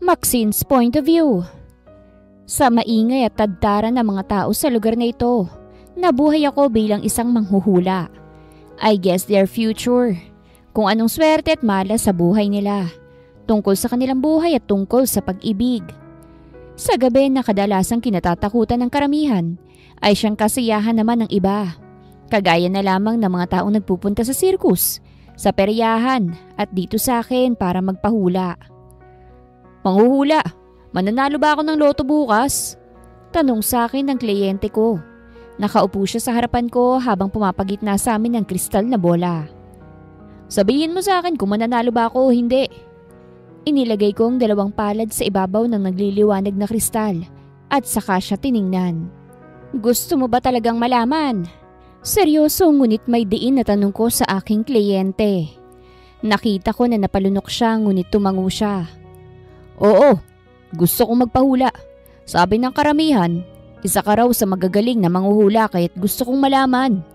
Maxine's point of view. Sa maingay at tadtaran ng mga tao sa lugar na ito, nabuhay ako bilang isang manghuhula. I guess their future. Kung anong swerte at malas sa buhay nila. Tungkol sa kanilang buhay at tungkol sa pag-ibig. Sa gabi na kadalasang kinatatakutan ng karamihan, ay siyang kasiyahan naman ng iba. Kagaya na lamang ng mga taong nagpupunta sa sirkus, sa peryahan at dito sa akin para magpahula. Manghuhula, mananalo ba ako ng loto bukas? Tanong sa akin ng kliyente ko. Nakaupo siya sa harapan ko habang pumapagitna sa amin ng kristal na bola. Sabihin mo sa akin kung mananalo ba ako o hindi. Inilagay ko ang 2 palad sa ibabaw ng nagliliwanag na kristal at saka siya tiningnan. Gusto mo ba talagang malaman? Seryoso ngunit may diin na tanong ko sa aking kliyente. Nakita ko na napalunok siya ngunit tumango siya. Oo, gusto kong magpahula. Sabi ng karamihan, isa ka raw sa magagaling na manghuhula kaya't gusto kong malaman.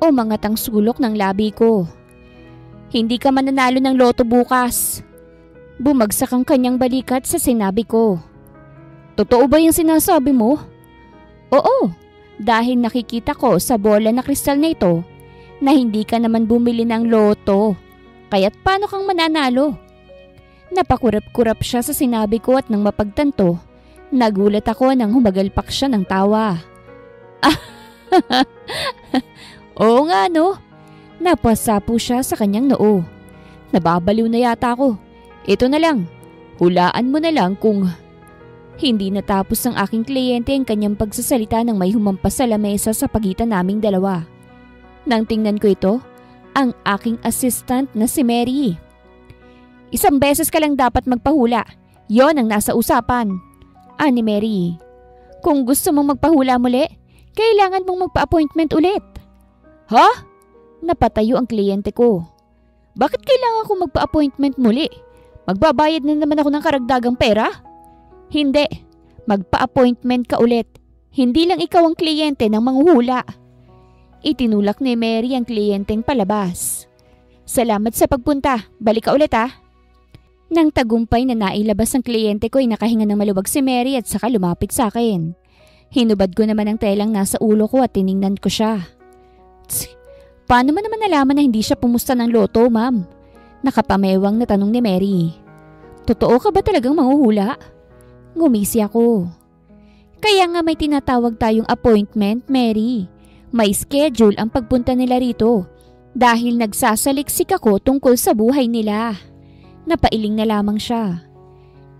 Umangat ang sulok ng labi ko. Hindi ka mananalo ng loto bukas. Bumagsak ang kanyang balikat sa sinabi ko. Totoo ba yung sinasabi mo? Oo, dahil nakikita ko sa bola na kristal na ito na hindi ka naman bumili ng loto. Kaya't paano kang mananalo? Napakurap-kurap siya sa sinabi ko at nang mapagtanto, nagulat ako nang humagalpak siya ng tawa. Oo nga no, napasapo siya sa kanyang noo. Nababaliw na yata ako. Ito na lang, hulaan mo na lang kung... Hindi natapos ng aking kliyente ang kanyang pagsasalita nang may humampas sa lamesa sa pagitan naming dalawa. Nang tingnan ko ito, ang aking assistant na si Mary. Isang beses ka lang dapat magpahula. Yon ang nasa usapan. Ani Mary. Kung gusto mong magpahula muli, kailangan mong magpa-appointment ulit. Ha? Napatayo ang kliyente ko. Bakit kailangan kong magpa-appointment muli? Magbabayad na naman ako ng karagdagang pera? Hindi. Magpa-appointment ka ulit. Hindi lang ikaw ang kliyente ng manghuhula. Itinulak ni Mary ang kliyenteng palabas. Salamat sa pagpunta. Balik ka ulit ha. Nang tagumpay na nailabas ang kliyente ko ay nakahinga ng maluwag si Mary at saka lumapit sa akin. Hinubad ko naman ang telang nasa ulo ko at tiningnan ko siya. Paano mo naman nalaman na hindi siya pumusta ng loto, ma'am? Nakapamewang na tanong ni Mary. Totoo ka ba talagang manghuhula? Ngumisi ako. Kaya nga may tinatawag tayong appointment, Mary. May schedule ang pagpunta nila rito dahil nagsasaliksik ako tungkol sa buhay nila. Napailing na lamang siya.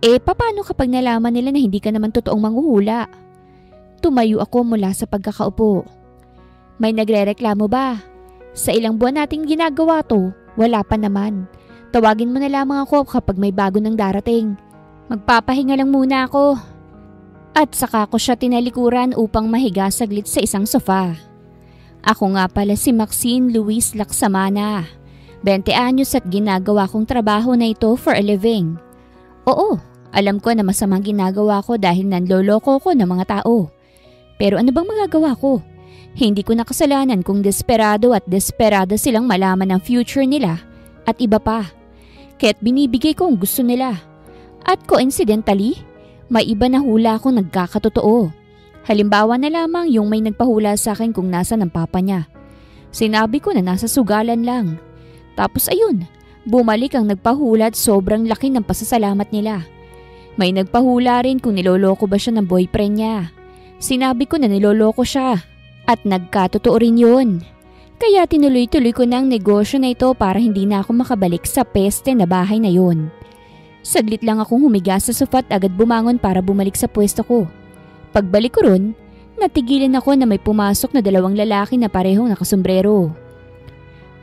Paano kapag nalaman nila na hindi ka naman totoong manghuhula? Tumayo ako mula sa pagkakaupo. May nagrereklamo ba? Sa ilang buwan nating ginagawa to, wala pa naman. Tawagin mo na lamang ako kapag may bago nang darating. Magpapahinga lang muna ako. At saka ko siya tinalikuran upang mahiga saglit sa isang sofa. Ako nga pala si Maxine Luis Laksamana. 20 anyos at ginagawa kong trabaho na ito for a living. Oo, alam ko na masamang ginagawa ko dahil nanloloko ko ng mga tao. Pero ano bang magagawa ko? Hindi ko nakasalanan kung desperado at desperada silang malaman ang future nila at iba pa. Kaya't binibigay ko ang gusto nila. At coincidentally, may iba na hula akong nagkakatotoo. Halimbawa na lamang yung may nagpahula sa akin kung nasa ng papa niya. Sinabi ko na nasa sugalan lang. Tapos ayun, bumalik ang nagpahula at sobrang laki ng pasasalamat nila. May nagpahula rin kung niloloko ba siya ng boyfriend niya. Sinabi ko na niloloko siya at nagkatotoo rin yun. Kaya tinuloy-tuloy ko na ang negosyo na ito para hindi na ako makabalik sa peste na bahay na yun. Saglit lang akong humiga sa sofa at agad bumangon para bumalik sa pwesto ko. Pagbalik ko ron, natigilan ako na may pumasok na 2 lalaki na parehong nakasombrero.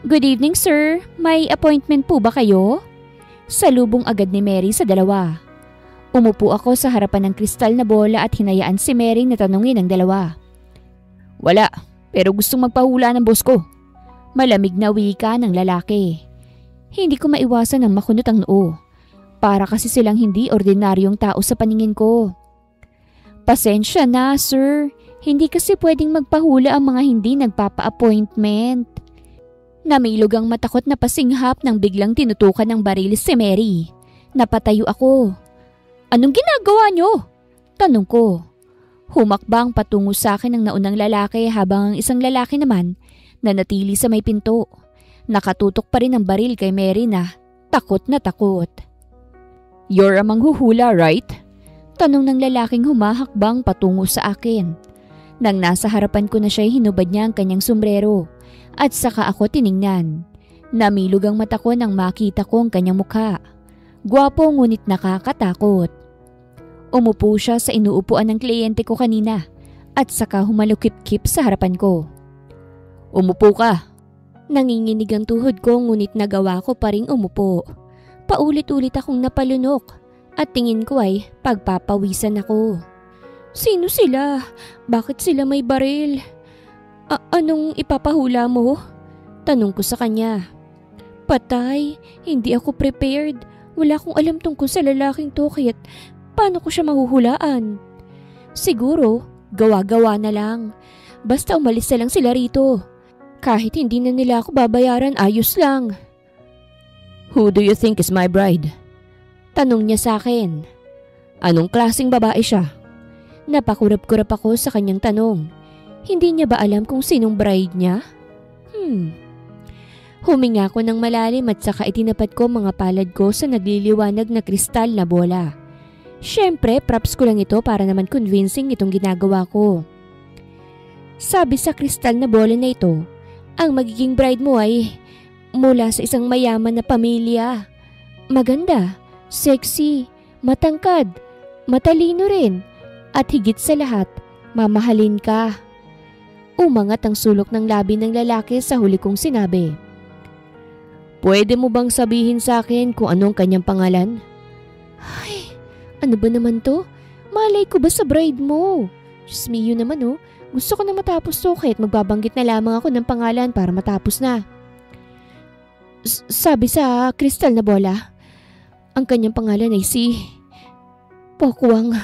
Good evening sir, may appointment po ba kayo? Salubong agad ni Mary sa dalawa. Umupo ako sa harapan ng kristal na bola at hinayaan si Mary na tanungin ang dalawa. Wala, pero gustong magpahula ng boss ko. Malamig na wika ng lalaki. Hindi ko maiwasan ang makunot ang noo. Para kasi silang hindi ordinaryong tao sa paningin ko. Pasensya na, sir. Hindi kasi pwedeng magpahula ang mga hindi nagpapa-appointment. Namilog ang matakot na pasinghap nang biglang tinutukan ng baril si Mary. Napatayo ako. Anong ginagawa niyo? Tanong ko. Humakbang patungo sa akin ang naunang lalaki habang ang isang lalaki naman nanatili sa may pinto. Nakatutok pa rin ang baril kay Mary na takot na takot. You're a manghuhula, right? Tanong ng lalaking humahakbang patungo sa akin. Nang nasa harapan ko na siya, hinubad niya ang kanyang sombrero at saka ako tiningnan. Namilog ang mata ko nang makita ko ang kanyang mukha. Gwapo ngunit nakakatakot. Umupo siya sa inuupuan ng kliyente ko kanina at saka humalukip-kip sa harapan ko. Umupo ka. Nanginginig ang tuhod ko ngunit nagawa ko pa ring umupo. Paulit-ulit akong napalunok at tingin ko ay pagpapawisan ako. Sino sila? Bakit sila may baril? Anong ipapahula mo? Tanong ko sa kanya. Patay, hindi ako prepared. Wala akong alam tungkol sa lalaking to kaya't paano ko siya mahuhulaan? Siguro, gawa-gawa na lang. Basta umalis na lang sila rito. Kahit hindi na nila ako babayaran, ayos lang. Who do you think is my bride? Tanong niya sa akin. Anong klaseng babae siya? Napakurap-kurap ako sa kanyang tanong. Hindi niya ba alam kung sinong bride niya? Huminga ko ng malalim at saka itinapat ko mga palad ko sa nagliliwanag na kristal na bola. Siyempre, props ko lang ito para naman convincing itong ginagawa ko. Sabi sa kristal na bola na ito, ang magiging bride mo ay mula sa isang mayaman na pamilya. Maganda, sexy, matangkad, matalino rin. At higit sa lahat, mamahalin ka. Umangat ang sulok ng labi ng lalaki sa huli kong sinabi. Pwede mo bang sabihin sa akin kung anong kanyang pangalan? Ay, ano ba naman to? Malay ko ba sa bride mo? Diyos mio naman oh. Gusto ko na matapos to kahit magbabanggit na lamang ako ng pangalan para matapos na. Sabi sa kristal na bola, ang kanyang pangalan ay si Pokwang.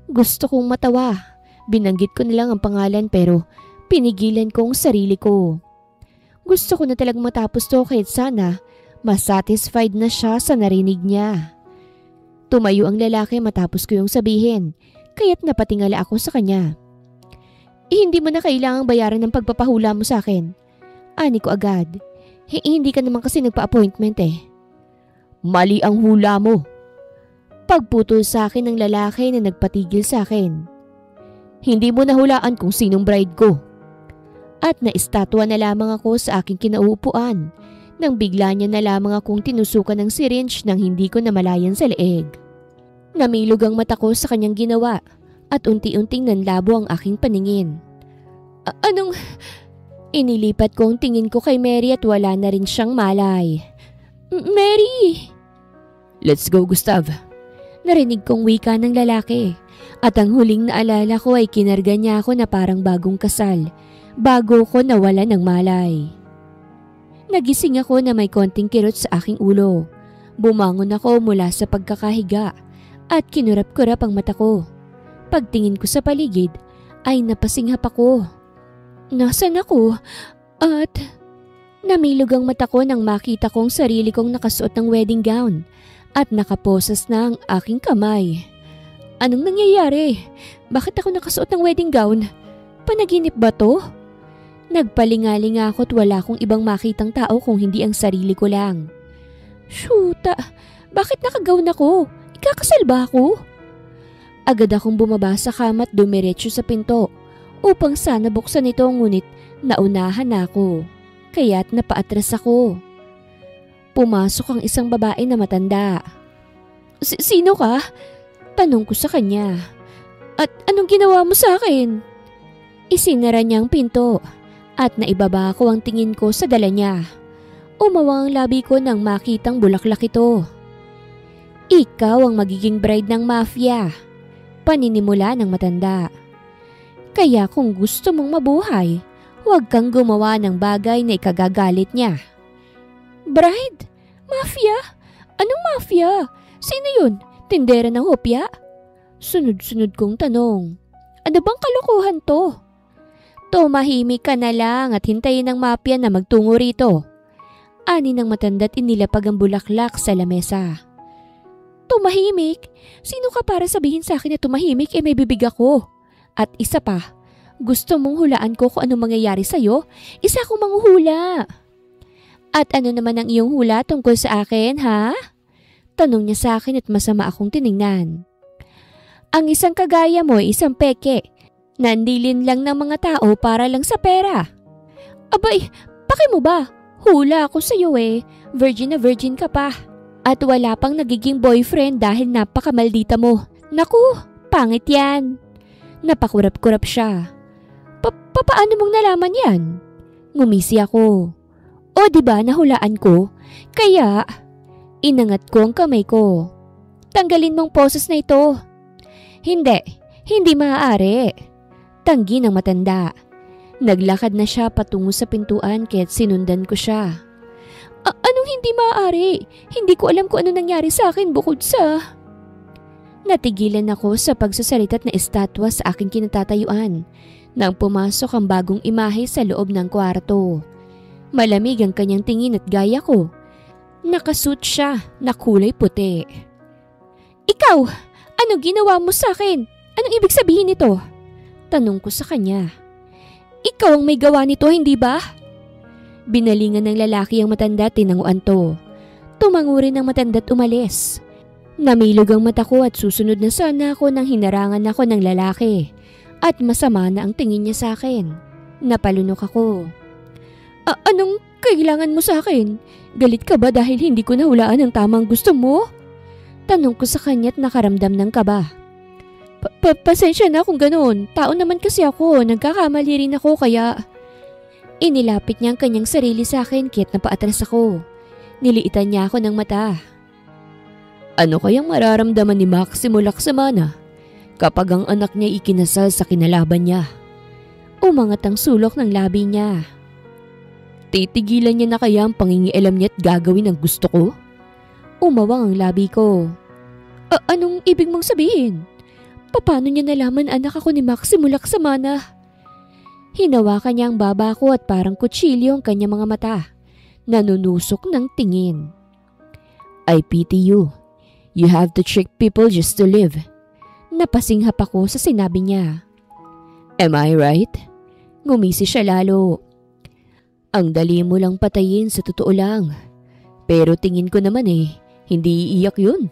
Gusto kong matawa. Binanggit ko na lang ang pangalan pero pinigilan kong sarili ko. Gusto ko na talagang matapos to kahit sana masatisfied na siya sa narinig niya. Tumayo ang lalaki matapos ko yung sabihin kaya't napatingala ako sa kanya. Hindi mo na kailangang bayaran ng pagpapahula mo sa akin. Ani ko agad. Hindi ka naman kasi nagpa-appointment eh. Mali ang hula mo. Pagputol sa akin ng lalaki na nagpatigil sa akin. Hindi mo nahulaan kung sinong bride ko. At naistatwa na lamang ako sa aking kinauupuan nang bigla niya na lamang akong tinusukan ng syringe nang hindi ko namalayan sa leeg. Namilog ang mata ko sa kanyang ginawa at unti-unting nanlabo ang aking paningin. Anong... Inilipat ko ang tingin ko kay Mary at wala na rin siyang malay. Mary! Let's go, Gustav. Narinig kong wika ng lalaki at ang huling naalala ko ay kinarga niya ako na parang bagong kasal bago ko nawala ng malay. Nagising ako na may konting kirot sa aking ulo. Bumangon ako mula sa pagkakahiga at kinurap-kurap ang mata ko. Pagtingin ko sa paligid ay napasinghap ako. Nasaan ako? At namilog ang mata ko nang makita kong sarili kong nakasuot ng wedding gown at nakaposas na ang aking kamay. Anong nangyayari? Bakit ako nakasuot ng wedding gown? Panaginip ba to? Nagpalingalinga ako at wala akong ibang makitang tao kung hindi ang sarili ko lang. Shoota! Bakit nakagawn ako? Ikakasal ba ako? Agad akong bumaba sa kama at dumiretso sa pinto upang sana buksan ito ngunit naunahan ako. Kaya't napaatras ako. Pumasok ang isang babae na matanda. Sino ka? Tanong ko sa kanya. At anong ginawa mo sa akin? Isinara niya ang pinto at naibaba ko ang tingin ko sa dala niya. Umawang ang labi ko nang makitang bulaklak ito. Ikaw ang magiging bride ng mafia. Paninimula ng matanda. Kaya kung gusto mong mabuhay, huwag kang gumawa ng bagay na ikagagalit niya. Bride? Mafia? Anong mafia? Sino yun? Tindera ng hopya? Sunod-sunod kong tanong. Ano bang kalokohan to? Tumahimik ka na lang at hintayin ng mafia na magtungo rito. Ani ng matanda't inilapag ang bulaklak sa lamesa. Tumahimik? Sino ka para sabihin sa akin na tumahimik may bibig ako? At isa pa, gusto mong hulaan ko kung anong mangyayari sa'yo? Isa akong manghuhula. At ano naman ang iyong hula tungkol sa akin, ha? Tanong niya sa akin at masama akong tiningnan. Ang isang kagaya mo ay isang peke. Nandilin lang ng mga tao para lang sa pera. Abay, paki mo ba? Hula ako sa'yo Virgin na virgin ka pa. At wala pang nagiging boyfriend dahil napakamaldita mo. Naku, pangit yan. Napakurap-kurap siya. Paano mong nalaman yan? Ngumisi ako. O diba nahulaan ko? Kaya, inangat ko ang kamay ko. Tanggalin mong poses na ito. Hindi maaari. Tanggi ng matanda. Naglakad na siya patungo sa pintuan kaya't sinundan ko siya. Anong hindi maaari? Hindi ko alam kung ano nangyari sa akin bukod sa... Natigilan ako sa pagsasalita't na estatwa sa aking kinatatayuan nang pumasok ang bagong imahe sa loob ng kwarto. Malamig ang kanyang tingin at gaya ko. Nakasuot siya na kulay puti. Ikaw! Ano ginawa mo sa akin? Anong ibig sabihin nito? Tanong ko sa kanya. Ikaw ang may gawa nito, hindi ba? Binalingan ng lalaki ang matanda at tinanguan to. Tumango rin ang matanda at umalis. Namilog ang mata ko at susunod na sana ako nang hinarangan ako ng lalaki. At masama na ang tingin niya sa akin. Napalunok ako. Anong kailangan mo sa akin? Galit ka ba dahil hindi ko nahulaan ang tamang gusto mo? Tanong ko sa kanya at nakaramdam ng kaba. Pasensya na kung ganoon. Tao naman kasi ako. Nagkakamali rin ako kaya... Inilapit niya ang kanyang sarili sa akin kahit napaatras ako. Niliitan niya ako ng mata. Ano kayang mararamdaman ni Maximo Laksamana kapag ang anak niya ikinasal sa kinalaban niya? Umangat ang sulok ng labi niya. Titigilan niya na kaya ang pangingialam niya at gagawin ang gusto ko? Umawang ang labi ko. Anong ibig mong sabihin? Paano niya nalaman anak ako ni Maximo Laksamana? Hinawakan niya ang baba ko at parang kutsilyo ang kanyang mga mata. Nanunusok ng tingin. I pity you. You have to trick people just to live. Napasinghap ako sa sinabi niya. Am I right? Ngumisi siya lalo. Ang dali mo lang patayin sa totoo lang. Pero tingin ko naman hindi iiyak yun.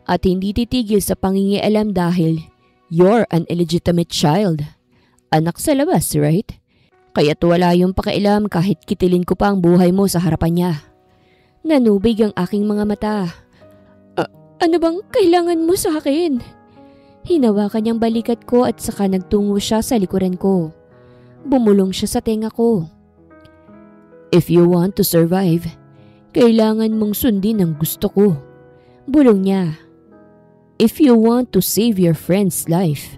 At hindi titigil sa pangingialam dahil you're an illegitimate child. Anak sa labas, right? Kaya't wala yung pakialam kahit kitilin ko pa ang buhay mo sa harapan niya. Nanubig ang aking mga mata. Ano bang kailangan mo sa akin? Hinawakan niyang balikat ko at saka nagtungo siya sa likuran ko. Bumulong siya sa tenga ko. If you want to survive, kailangan mong sundin ang gusto ko. Bulong niya. If you want to save your friend's life.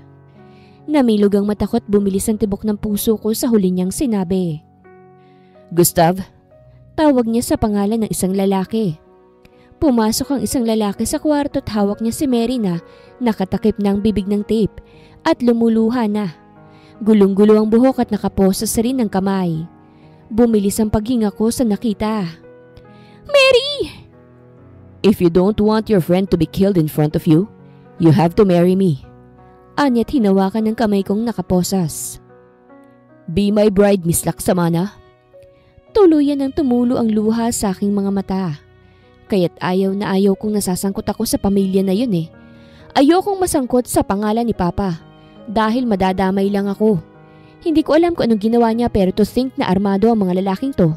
Namilog ang mata ko at bumilis ang tibok ng puso ko sa huli niyang sinabi. Gustav, tawag niya sa pangalan ng isang lalaki. Pumasok ang isang lalaki sa kwarto at hawak niya si Mary na nakatakip ng bibig ng tape at lumuluha na. Gulong-gulo ang buhok at nakaposas rin ng kamay. Bumilis ang paghinga ko sa nakita. Mary! If you don't want your friend to be killed in front of you, you have to marry me. Anya't hinawakan ng kamay kong nakaposas. Be my bride, Miss Laksamana. Tuluyan ang tumulo ang luha sa aking mga mata. Kaya't ayaw na ayaw kong nasasangkot ako sa pamilya na yun Ayokong masangkot sa pangalan ni Papa dahil madadamay lang ako. Hindi ko alam kung anong ginawa niya pero to think na armado ang mga lalaking to.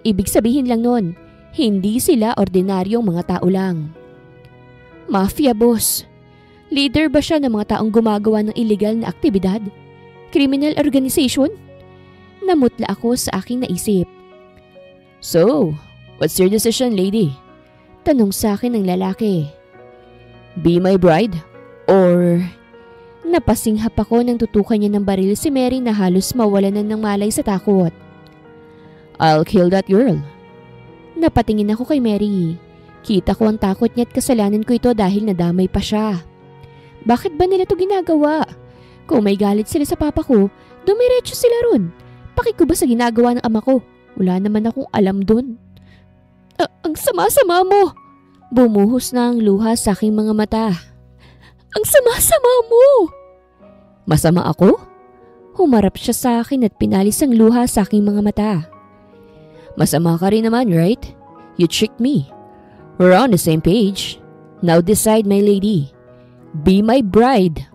Ibig sabihin lang nun, hindi sila ordinaryong mga tao lang. Mafia boss. Leader ba siya ng mga taong gumagawa ng illegal na aktibidad? Criminal organization? Namutla ako sa aking naisip. So, what's your decision, lady? Tanong sa akin ng lalaki. Be my bride? Or... Napasinghap ako nang tutukan niya ng baril si Mary na halos mawalanan ng malay sa takot. I'll kill that girl. Napatingin ako kay Mary. Kita ko ang takot niya at kasalanan ko ito dahil nadamay pa siya. Bakit ba nila ito ginagawa? Kung may galit sila sa papa ko, Dumiretso sila ron. Paki ko ba sa ginagawa ng ama ko? Wala naman akong alam dun. Ang sama-sama mo! Bumuhos na ang luha sa aking mga mata. Ang sama-sama mo! Masama ako? Humarap siya sa akin at pinalis ang luha sa aking mga mata. Masama ka rin naman, right? You tricked me. We're on the same page. Now decide, my lady. Be my bride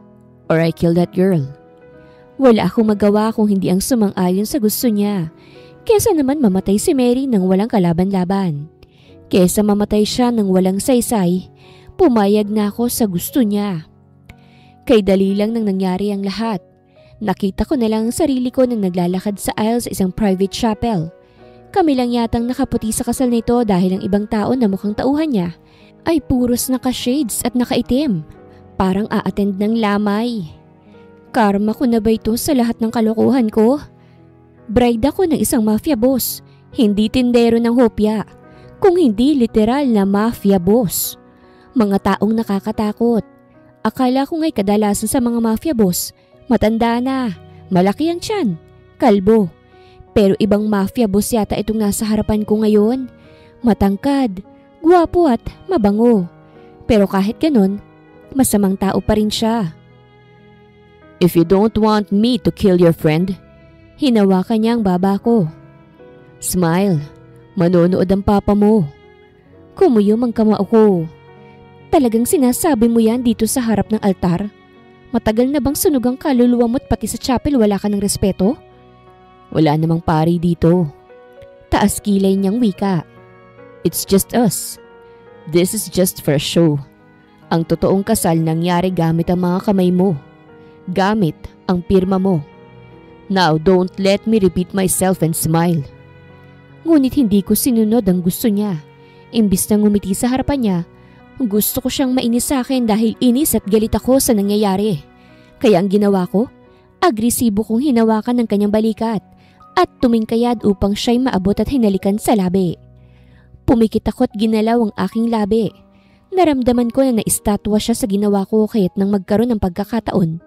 or I kill that girl. Wala akong magawa kung hindi ang sumang-ayon sa gusto niya. Kesa naman mamatay si Mary nang walang kalaban-laban. Kesa mamatay siya nang walang saysay, pumayag na ako sa gusto niya. Kay dali lang nang nangyari ang lahat. Nakita ko na lang ang sarili ko nang naglalakad sa aisle sa isang private chapel. Kami lang yatang nakaputi sa kasal nito dahil ang ibang tao na mukhang tauhan niya ay puros naka-shades at nakaitim. Parang a-attend ng lamay. Karma ko na ba ito sa lahat ng kalokohan ko? Bride ako ng isang mafia boss, hindi tindero ng hopya, kung hindi literal na mafia boss. Mga taong nakakatakot. Akala ko nga'y kadalasan sa mga mafia boss, matanda na, malaki ang tiyan, kalbo. Pero ibang mafia boss yata itong nasa harapan ko ngayon. Matangkad, gwapo at mabango. Pero kahit ganun, masamang tao pa rin siya. If you don't want me to kill your friend, hinawakan niya ang baba ko. Smile, manonood ang papa mo. Kumuyom ang kamao ko. Talagang sinasabi mo yan dito sa harap ng altar? Matagal na bang sunog ang kaluluwa mo't pati sa chapel wala ka ng respeto? Wala namang pari dito. Taas kilay niyang wika. It's just us. This is just for a show. Ang totoong kasal nangyari gamit ang mga kamay mo. Gamit ang pirma mo. Now don't let me repeat myself and smile. Ngunit hindi ko sinunod ang gusto niya. Imbis na ngumiti sa harapan niya, gusto ko siyang mainis sa akin dahil inis at galit ako sa nangyayari. Kaya ang ginawa ko, agresibo kong hinawakan ng kanyang balikat at tumingkayad upang siya'y maabot at hinalikan sa labi. Pumikit ako at ginalaw ang aking labi. Naramdaman ko na naistatwa siya sa ginawa ko kaya't nang magkaroon ng pagkakataon,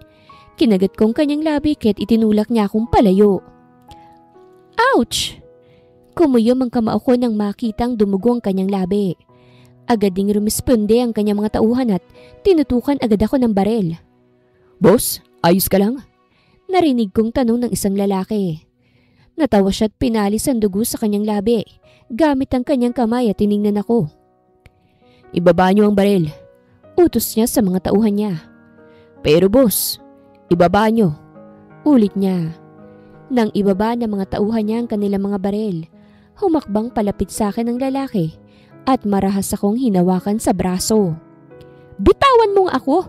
kinagat kong kanyang labi kaya't itinulak niya akong palayo. Ouch! Kumuyom ang kamao ko nang makitang dumugo ang kanyang labi. Agad ding rumisponde ang kanyang mga tauhan at tinutukan agad ako ng barel. Boss, ayos ka lang? Narinig kong tanong ng isang lalaki. Natawa siya at pinalis ang dugo sa kanyang labi gamit ang kanyang kamay at tiningnan ako. Ibaba niyo ang barel. Utos niya sa mga tauhan niya. Pero boss, ibaba niyo. Ulit niya. Nang ibaba ng mga tauhan niya ang kanilang mga barel, humakbang palapit sa akin ang lalaki at marahas akong hinawakan sa braso. Bitawan mo nga ako!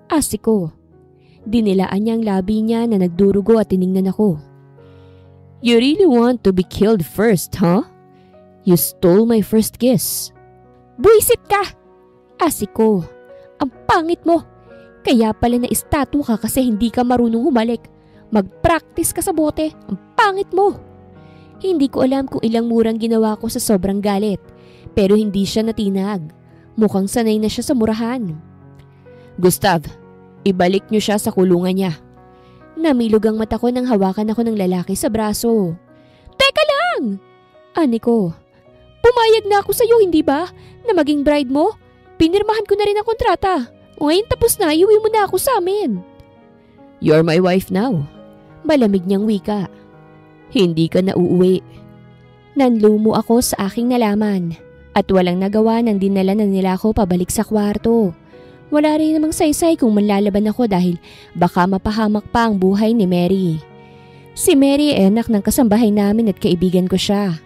Asik ko. Dinilaan niya ang labi niya na nagdurugo at tiningnan ako. You really want to be killed first, huh? You stole my first kiss. Buisit ka! Asik ko. Ang pangit mo. Kaya pala na estatwa ka kasi hindi ka marunong humalik. Mag-practice ka sa bote. Ang pangit mo. Hindi ko alam kung ilang murang ginawa ko sa sobrang galit. Pero hindi siya natinag. Mukhang sanay na siya sa murahan. Gustav, ibalik niyo siya sa kulungan niya. Namilog ang mata ko nang hawakan ako ng lalaki sa braso. Teka lang! Ani ko. Pumayag na ako sa'yo, hindi ba? Na maging bride mo? Pinirmahan ko na rin ang kontrata. O ngayon tapos na, iuwi mo na ako sa amin. You're my wife now. Malamig niyang wika. Hindi ka na uuwi. Nanlumo ako sa aking nalaman. At walang nagawa nang dinala na nila ako pabalik sa kwarto. Wala rin namang saysay kung manlalaban ako dahil baka mapahamak pa ang buhay ni Mary. Si Mary ay anak ng kasambahay namin at kaibigan ko siya.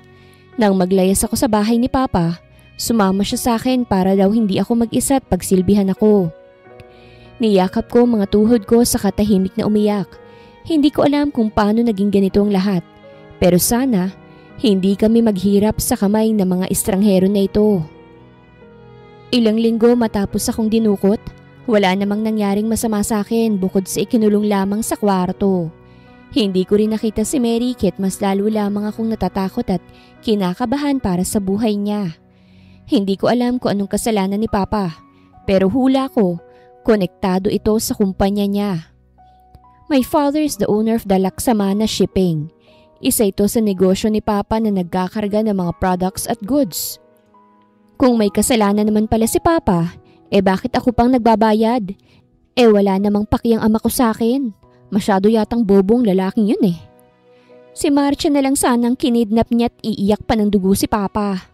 Nang maglayas ako sa bahay ni Papa, sumama siya sa akin para daw hindi ako mag-isa at pagsilbihan ako. Niyakap ko mga tuhod ko sa katahimik na umiyak. Hindi ko alam kung paano naging ganito ang lahat. Pero sana, hindi kami maghirap sa kamay ng mga estranghero na ito. Ilang linggo matapos akong dinukot, wala namang nangyaring masama sa akin bukod sa ikinulong lamang sa kwarto. Hindi ko rin nakita si Mary kit mas lalo lamang akong natatakot at kinakabahan para sa buhay niya. Hindi ko alam kung anong kasalanan ni Papa, pero hula ko, konektado ito sa kumpanya niya. My father is the owner of the Laksamana Shipping. Isa ito sa negosyo ni Papa na nagkakarga ng mga products at goods. Kung may kasalanan naman pala si Papa, bakit ako pang nagbabayad? Wala namang paki ang ama ko sa akin. Masyado yatang bobong lalaking yun Si Marcia na lang sanang kinidnap niya at iiyak pa ng dugo si Papa.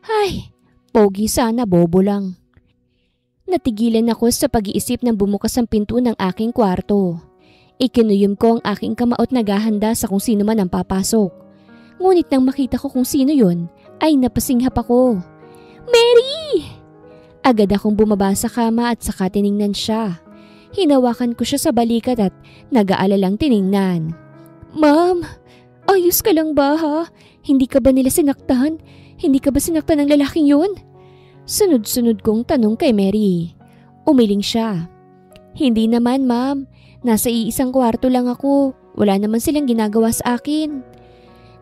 Ay, pogi sana, bobo lang. Natigilan ako sa pag-iisip nang bumukas ang pinto ng aking kwarto. Ikinuyom ko ang aking kamaot na gahanda sa kung sino man ang papasok. Ngunit nang makita ko kung sino yun, ay napasinghap ako. Mary! Agad akong bumaba sa kama at saka tiningnan siya. Hinawakan ko siya sa balikat at nag-aalalang tiningnan. Ma'am, ayos ka lang ba ha? Hindi ka ba nila sinaktan? Hindi ka ba sinaktan ng lalaking yun? Sunod-sunod kong tanong kay Mary. Umiling siya. Hindi naman ma'am, nasa iisang kwarto lang ako. Wala naman silang ginagawa sa akin.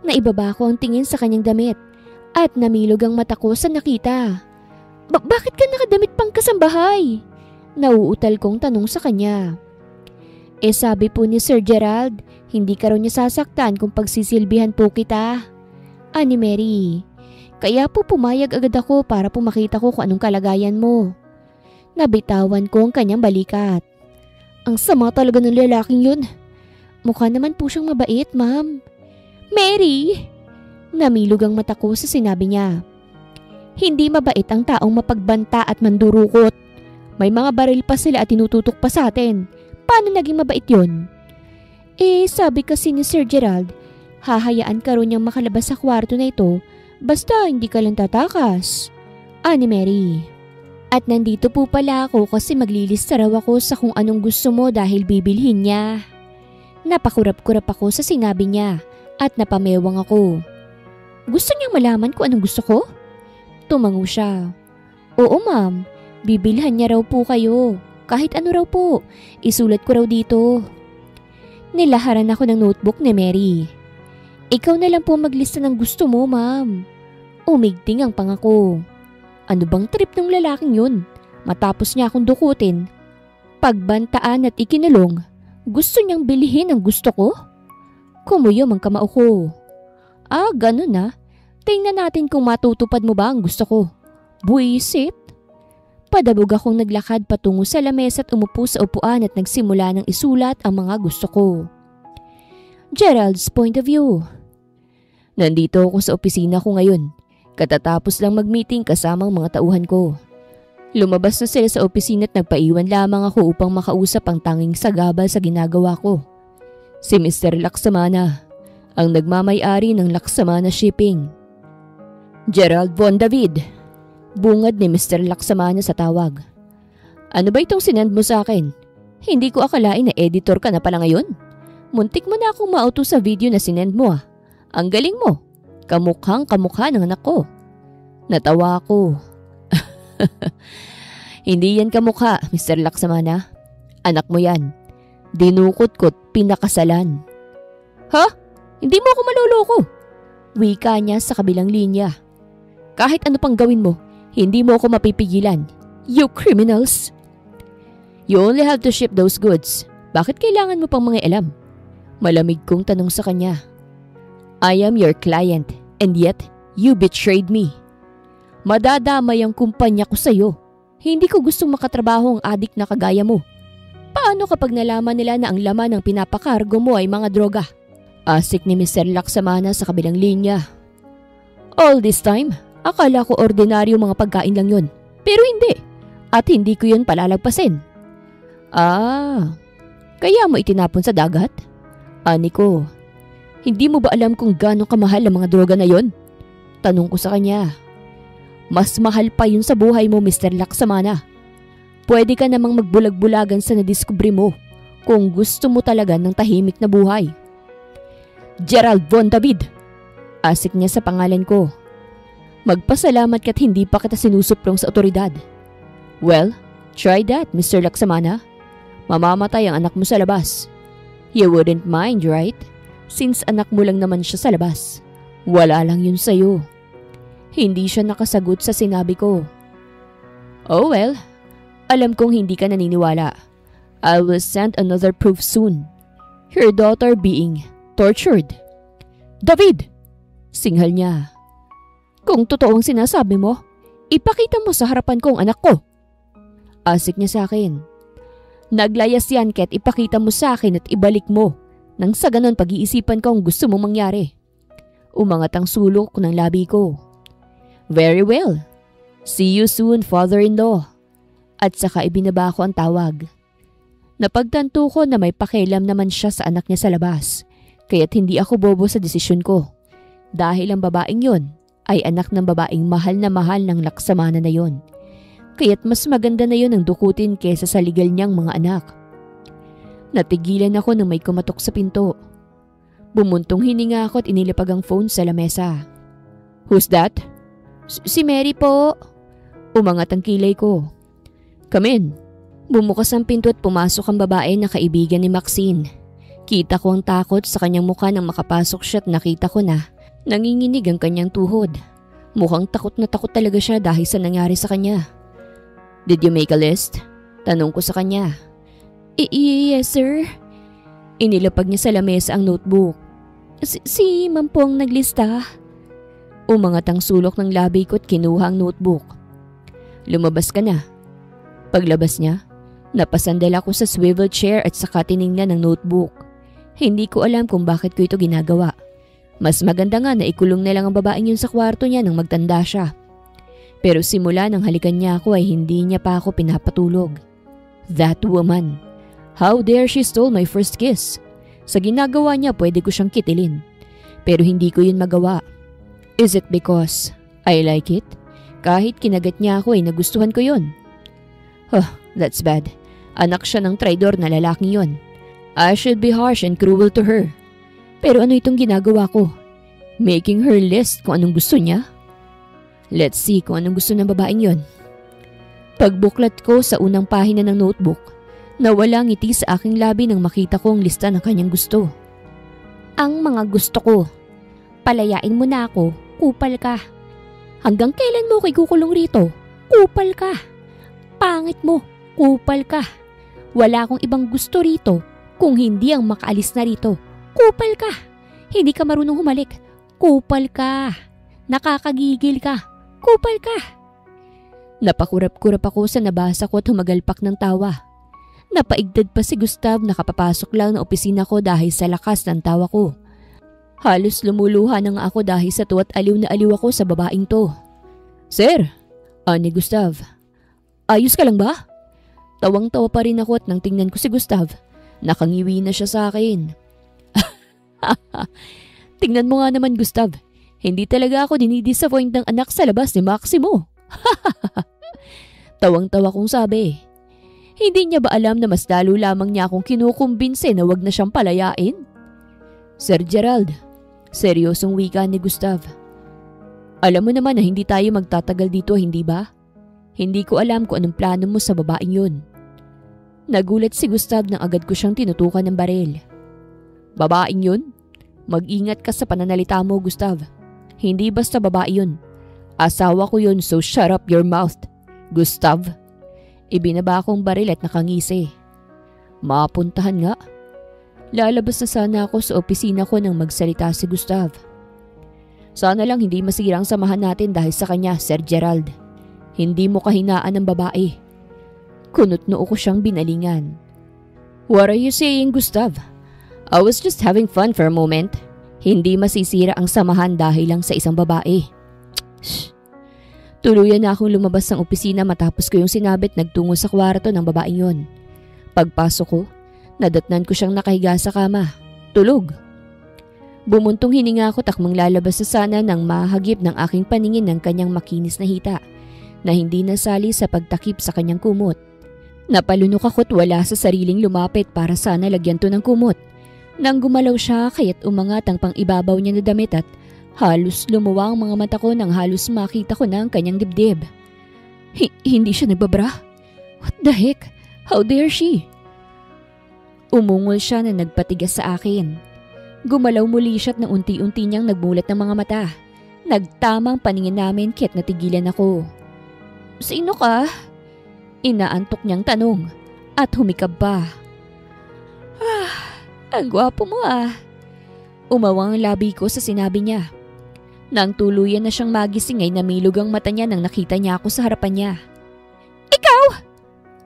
Naibaba ko ang tingin sa kanyang damit at namilog ang mata ko sa nakita. Bakit ka nakadamit pang kasambahay? Nauutal kong tanong sa kanya. Sabi po ni Sir Gerald, hindi ka raw niya sasaktan kung pagsisilbihan po kita. Ani Mary, kaya po pumayag agad ako para po makita ko kung anong kalagayan mo. Nabitawan ko ang kanyang balikat. Ang sama talaga ng lalaking yun. Mukha naman po siyang mabait, ma'am. Mary! Namilog ang mata ko sa sinabi niya. Hindi mabait ang taong mapagbanta at mandurukot. May mga baril pa sila at tinututok pa sa atin. Paano naging mabait yun? Sabi kasi ni Sir Gerald, hahayaan ka ron niyang makalabas sa kwarto na ito basta hindi ka lang tatakas. Ani Mary. At nandito po pala ako kasi maglilista raw ako sa kung anong gusto mo dahil bibilhin niya. Napakurap-kurap ako sa sinabi niya at napamewang ako. Gusto niyang malaman kung anong gusto ko? Tumango siya. Oo ma'am, bibilhan niya raw po kayo. Kahit ano raw po, isulat ko raw dito. Nilaharan ako ng notebook ni Mary. Ikaw na lang po maglista ng gusto mo, ma'am. Umigting ang pangako. Ano bang trip ng lalaking yun? Matapos niya akong dukutin, pagbantaan at ikinulong, gusto niyang bilhin ang gusto ko? Kumuyom ang kamao ko. Ganun na. Tingnan natin kung matutupad mo ba ang gusto ko. Buisit. Padabog akong naglakad patungo sa lamesa at umupo sa upuan at nagsimula ng isulat ang mga gusto ko. Gerald's point of view. Nandito ako sa opisina ko ngayon. Katatapos lang mag-meeting kasama ang mga tauhan ko. Lumabas na sila sa opisina at nagpaiwan lamang ako upang makausap ang tanging sagabal sa ginagawa ko. Si Mr. Laksamana, ang nagmamay-ari ng Laksamana Shipping. Gerald Von David. Bungad ni Mr. Laksamana sa tawag. Ano ba itong sinend mo sa akin? Hindi ko akalain na editor ka na pala ngayon. Muntik mo na akong mauto sa video na sinend mo Ang galing mo. Kamukhang kamukha ng anak ko. Natawa ako. Hindi yan kamukha, Mr. Laksamana. Anak mo yan. Dinukot-kot, pinakasalan. Ha? Hindi mo ako maluloko. Wika niya sa kabilang linya. Kahit ano pang gawin mo, hindi mo ako mapipigilan. You criminals! You only have to ship those goods. Bakit kailangan mo pang mga alam? Malamig kong tanong sa kanya. I am your client and yet you betrayed me. Madadamay ang kumpanya ko sa'yo. Hindi ko gustong makatrabaho ang adik na kagaya mo. Paano kapag nalaman nila na ang laman ng pinapakargo mo ay mga droga? Asik ni Mr. Laksamana sa kabilang linya. All this time, akala ko ordinaryo mga pagkain lang yun. Pero hindi. At hindi ko yun palalagpasin. Kaya mo itinapon sa dagat? Ani ko. Hindi mo ba alam kung gaano kamahal ang mga droga na yon? Tanong ko sa kanya. Mas mahal pa yun sa buhay mo, Mr. Laksamana. Pwede ka namang magbulag-bulagan sa nadiskubre mo kung gusto mo talaga ng tahimik na buhay. Gerald Von David. Asik niya sa pangalan ko. Magpasalamat ka't hindi pa kita sinusuplong sa otoridad. Well, try that, Mr. Laksamana. Mamamatay ang anak mo sa labas. You wouldn't mind, right? Since anak mo lang naman siya sa labas. Wala lang yun sa'yo. Hindi siya nakasagot sa sinabi ko. Oh well, alam kong hindi ka naniniwala. I will send another proof soon. Her daughter being tortured. David! Singhal niya. Kung totoong sinasabi mo, ipakita mo sa harapan ko ang anak ko. Asik niya sa akin. Naglayas yan kaya't ipakita mo sa akin at ibalik mo. Nang sa ganon pag-iisipan ko ang gusto mong mangyari. Umangat ang sulok ng labi ko. Very well. See you soon, father-in-law. At saka ibinaba ko ang tawag. Napagtanto ko na may pakialam naman siya sa anak niya sa labas. Kaya't hindi ako bobo sa desisyon ko. Dahil ang babaeng yon ay anak ng babaeng mahal ng laksamana na yon. Kaya't mas maganda na yon ang dukutin kesa sa legal niyang mga anak. Natigilan ako nang may kumatok sa pinto. Bumuntong hininga ako at inilapag ang phone sa lamesa. Who's that? Si Mary po. Umangat ang kilay ko. Come in. Bumukas ang pinto at pumasok ang babae na kaibigan ni Maxine. Kita ko ang takot sa kanyang mukha nang makapasok siya at nakita ko na nanginginig ang kanyang tuhod. Mukhang takot na takot talaga siya dahil sa nangyari sa kanya. Did you make a list? Tanong ko sa kanya. Yes, sir. Inilapag niya sa lamesa ang notebook. Si ma'am po ang naglista. Umangat ang sulok ng labi ko at kinuha ang notebook. Lumabas ka na. Paglabas niya, napasandal ako sa swivel chair at saka tiningnan ang notebook. Hindi ko alam kung bakit ko ito ginagawa. Mas maganda nga na ikulong na lang ang babaeng yun sa kwarto niya nang magtanda siya. Pero simula nang halikan niya ako ay hindi niya pa ako pinapatulog. That woman. How dare she stole my first kiss? Sa ginagawa niya pwede ko siyang kitilin. Pero hindi ko yun magawa. Is it because I like it? Kahit kinagat niya ako ay nagustuhan ko yun. That's bad. Anak siya ng traidor na lalaking yun. I should be harsh and cruel to her. Pero ano itong ginagawa ko? Making her list kung anong gusto niya? Let's see kung anong gusto ng babaeng yun. Pagbuklat ko sa unang pahina ng notebook, nawala ngiti sa aking labi nang makita ko ang lista ng kanyang gusto. Ang mga gusto ko. Palayain mo na ako, kupal ka. Hanggang kailan mo ko ikukulong rito? Kupal ka. Pangit mo, kupal ka. Wala akong ibang gusto rito kung hindi ang makaalis na rito. Kupal ka. Hindi ka marunong humalik. Kupal ka. Nakakagigil ka. Kupal ka. Napakurap-kurap ako sa nabasa ko at humagalpak ng tawa. Napaigdad pa si Gustav na kapapasok lang ng opisina ko dahil sa lakas ng tawa ko. Halos lumuluha na nga ako dahil sa tuwa't aliw na aliw ako sa babaeng to. Sir, ani Gustav, ayos ka lang ba? Tawang-tawa pa rin ako at nang tingnan ko si Gustav, nakangiwi na siya sa akin. Tingnan mo nga naman Gustav, hindi talaga ako dinidisappoint ng anak sa labas ni Maximo. Tawang-tawa kong sabi. Hindi niya ba alam na mas lalo lamang niya akong kinukumbinse na wag na siyang palayain? Sir Gerald, seryosong wika ni Gustav. Alam mo naman na hindi tayo magtatagal dito, hindi ba? Hindi ko alam kung anong plano mo sa babaeng yun. Nagulat si Gustav nang agad ko siyang tinutukan ng baril. Babaeng yun? Mag-ingat ka sa pananalita mo, Gustav. Hindi basta babae yun. Asawa ko yun, so shut up your mouth, Gustav. Ibinaba akong baril at nakangisi. Mapuntahan nga. Lalabas na sana ako sa opisina ko nang magsalita si Gustav. Sana lang hindi masira ang samahan natin dahil sa kanya, Sir Gerald. Hindi mo kahinaan ng babae. Kunot-noo ko siyang binalingan. What are you saying, Gustav? I was just having fun for a moment. Hindi masisira ang samahan dahil lang sa isang babae. Shh. Tuluyan na akong lumabas ng opisina matapos ko yung sinabit nagtungo sa kwarto ng babaeng yon. Pagpasok ko, nadatnan ko siyang nakahiga sa kama. Tulog. Bumuntong hininga ako takmang lalabas na sana nang mahagip ng aking paningin ng kanyang makinis na hita na hindi nasali sa pagtakip sa kanyang kumot. Napalunok ako't wala sa sariling lumapit para sana lagyan to ng kumot. Nang gumalaw siya kaya't umangat ang pang-ibabaw niya na damit at halos lumuwa ang mga mata ko nang halos makita ko na ang kanyang dibdib. Hindi siya nagbabra? What the heck? How dare she? Umungol siya na nagpatigas sa akin. Gumalaw muli siya at na unti-unti niyang nagmulat ng mga mata. Nagtamang paningin namin kaya't natigilan ako. Sino ka? Inaantok niyang tanong at humikab pa. Ang gwapo mo ah. Umawang ang labi ko sa sinabi niya. Nang tuluyan na siyang magising ay namilog ang mata niya nang nakita niya ako sa harapan niya. Ikaw!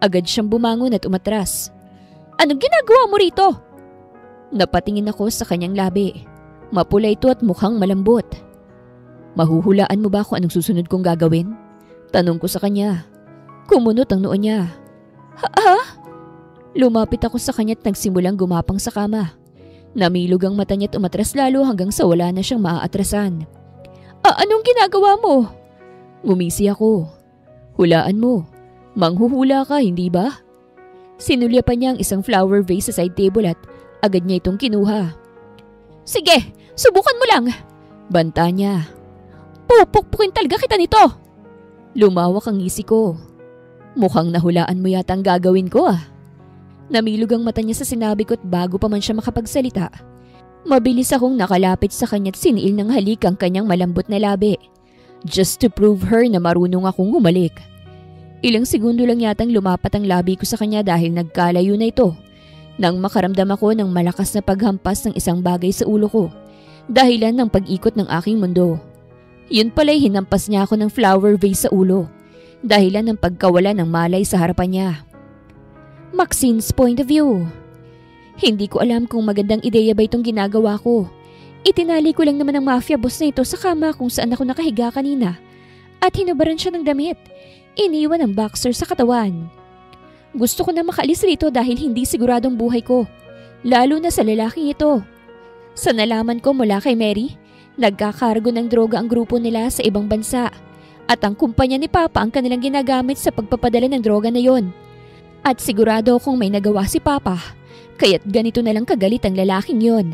Agad siyang bumangon at umatras. Anong ginagawa mo rito? Napatingin ako sa kanyang labi. Mapula ito at mukhang malambot. Mahuhulaan mo ba kung anong susunod kong gagawin? Tanong ko sa kanya. Kumunot ang noo niya. Ha? Lumapit ako sa kanya at nagsimulang gumapang sa kama. Namilog ang mata niya at umatras lalo hanggang sa wala na siyang maaatrasan. Anong ginagawa mo? Ngumisi ako. Hulaan mo. Manghuhula ka, hindi ba? Sinulyapan niya ang isang flower vase sa side table at agad niya itong kinuha. Sige, subukan mo lang. Banta niya. Pupukpukin talaga kita nito. Lumawak ang ngisi ko. Mukhang nahulaan mo yata ang gagawin ko ah. Namilog ang mata niya sa sinabi ko at bago pa man siya makapagsalita, mabilis akong nakalapit sa kanya at siniil ng halik ang kanyang malambot na labi. Just to prove her na marunong akong humalik. Ilang segundo lang yatang lumapat ang labi ko sa kanya dahil nagkalayo na ito. Nang makaramdam ako ng malakas na paghampas ng isang bagay sa ulo ko, dahilan ng pag-ikot ng aking mundo. Yun pala'y hinampas niya ako ng flower vase sa ulo, dahilan ng pagkawala ng malay sa harapan niya. Maxine's point of view. Hindi ko alam kung magandang ideya ba itong ginagawa ko. Itinali ko lang naman ang mafia boss na ito sa kama kung saan ako nakahiga kanina at hinubaran siya ng damit. Iniwan ang boxer sa katawan. Gusto ko na makaalis rito dahil hindi siguradong buhay ko, lalo na sa lalaking ito. Sa nalaman ko mula kay Mary, nagkakargo ng droga ang grupo nila sa ibang bansa at ang kumpanya ni Papa ang kanilang ginagamit sa pagpapadala ng droga na yon. At sigurado akong may nagawa si Papa, kaya't ganito na lang kagalit ang lalaking yon.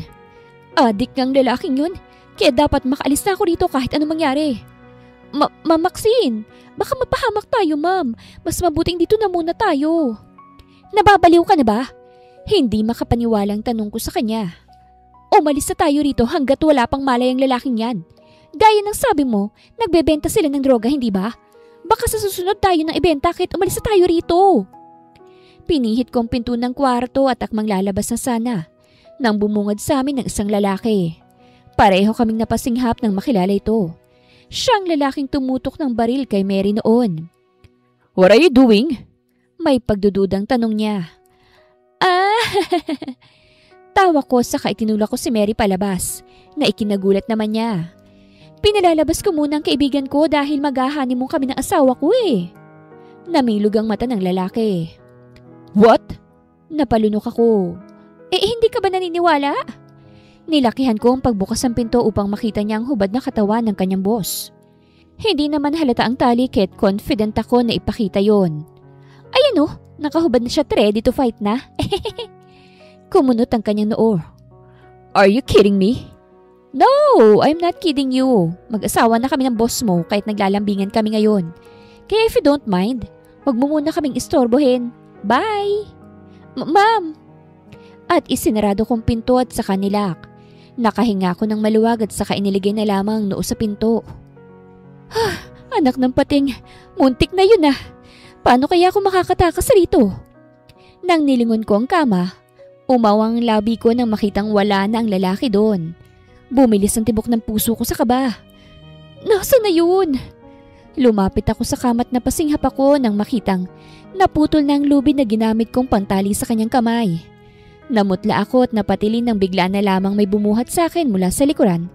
Adik ng lalaking yon, kaya dapat makaalis na ako rito kahit anong mangyari. Maxine, baka mapahamak tayo ma'am. Mas mabuting dito na muna tayo. Nababaliw ka na ba? Hindi makapaniwalang tanong ko sa kanya. Umalis na tayo rito hanggat wala pang malay ang lalaking yan. Gaya ng sabi mo, nagbebenta sila ng droga, hindi ba? Baka sa susunod tayo ng ibenta kahit umalis na tayo rito. Pinihit kong pinto ng kwarto at akmang lalabas na sana nang bumungad sa amin ng isang lalaki. Pareho kaming napasinghap nang makilala ito. Siyang lalaking tumutok ng baril kay Mary noon. What are you doing? May pagdududang tanong niya. Tawa ko saka itinulak ko si Mary palabas na ikinagulat naman niya. Pinalalabas ko muna ang kaibigan ko dahil mag-honeymoon kami ng asawa ko eh. Namilog ang mata ng lalaki. What? Napalunok ako. Hindi ka ba naniniwala? Nilakihan ko ang pagbukas ng pinto upang makita niya ang hubad na katawan ng kanyang boss. Hindi naman halata ang tali kaya't confident ako na ipakita yon. Ayan nakahubad na siya at ready to fight na. Kumunot ang kanyang noo. Are you kidding me? No, I'm not kidding you. Mag-asawa na kami ng boss mo kahit naglalambingan kami ngayon. Kaya if you don't mind, wag mo muna kaming istorbohin. Bye! Ma'am! At isinarado kong pinto at saka nilak. Nakahinga ko ng maluwag at saka iniligay na lamang noo sa pinto. Anak ng pating, muntik na yun ah. Paano kaya ako makakatakas rito? Nang nilingon ko ang kama, umawang labi ko nang makitang wala na ang lalaki doon. Bumilis ang tibok ng puso ko sa kaba. Nasaan na yun? Lumapit ako sa kama at napasinghap ako nang makitang naputol na ang lubid na ginamit kong pantali sa kanyang kamay. Namutla ako at napatilin nang bigla na lamang may bumuhat sa akin mula sa likuran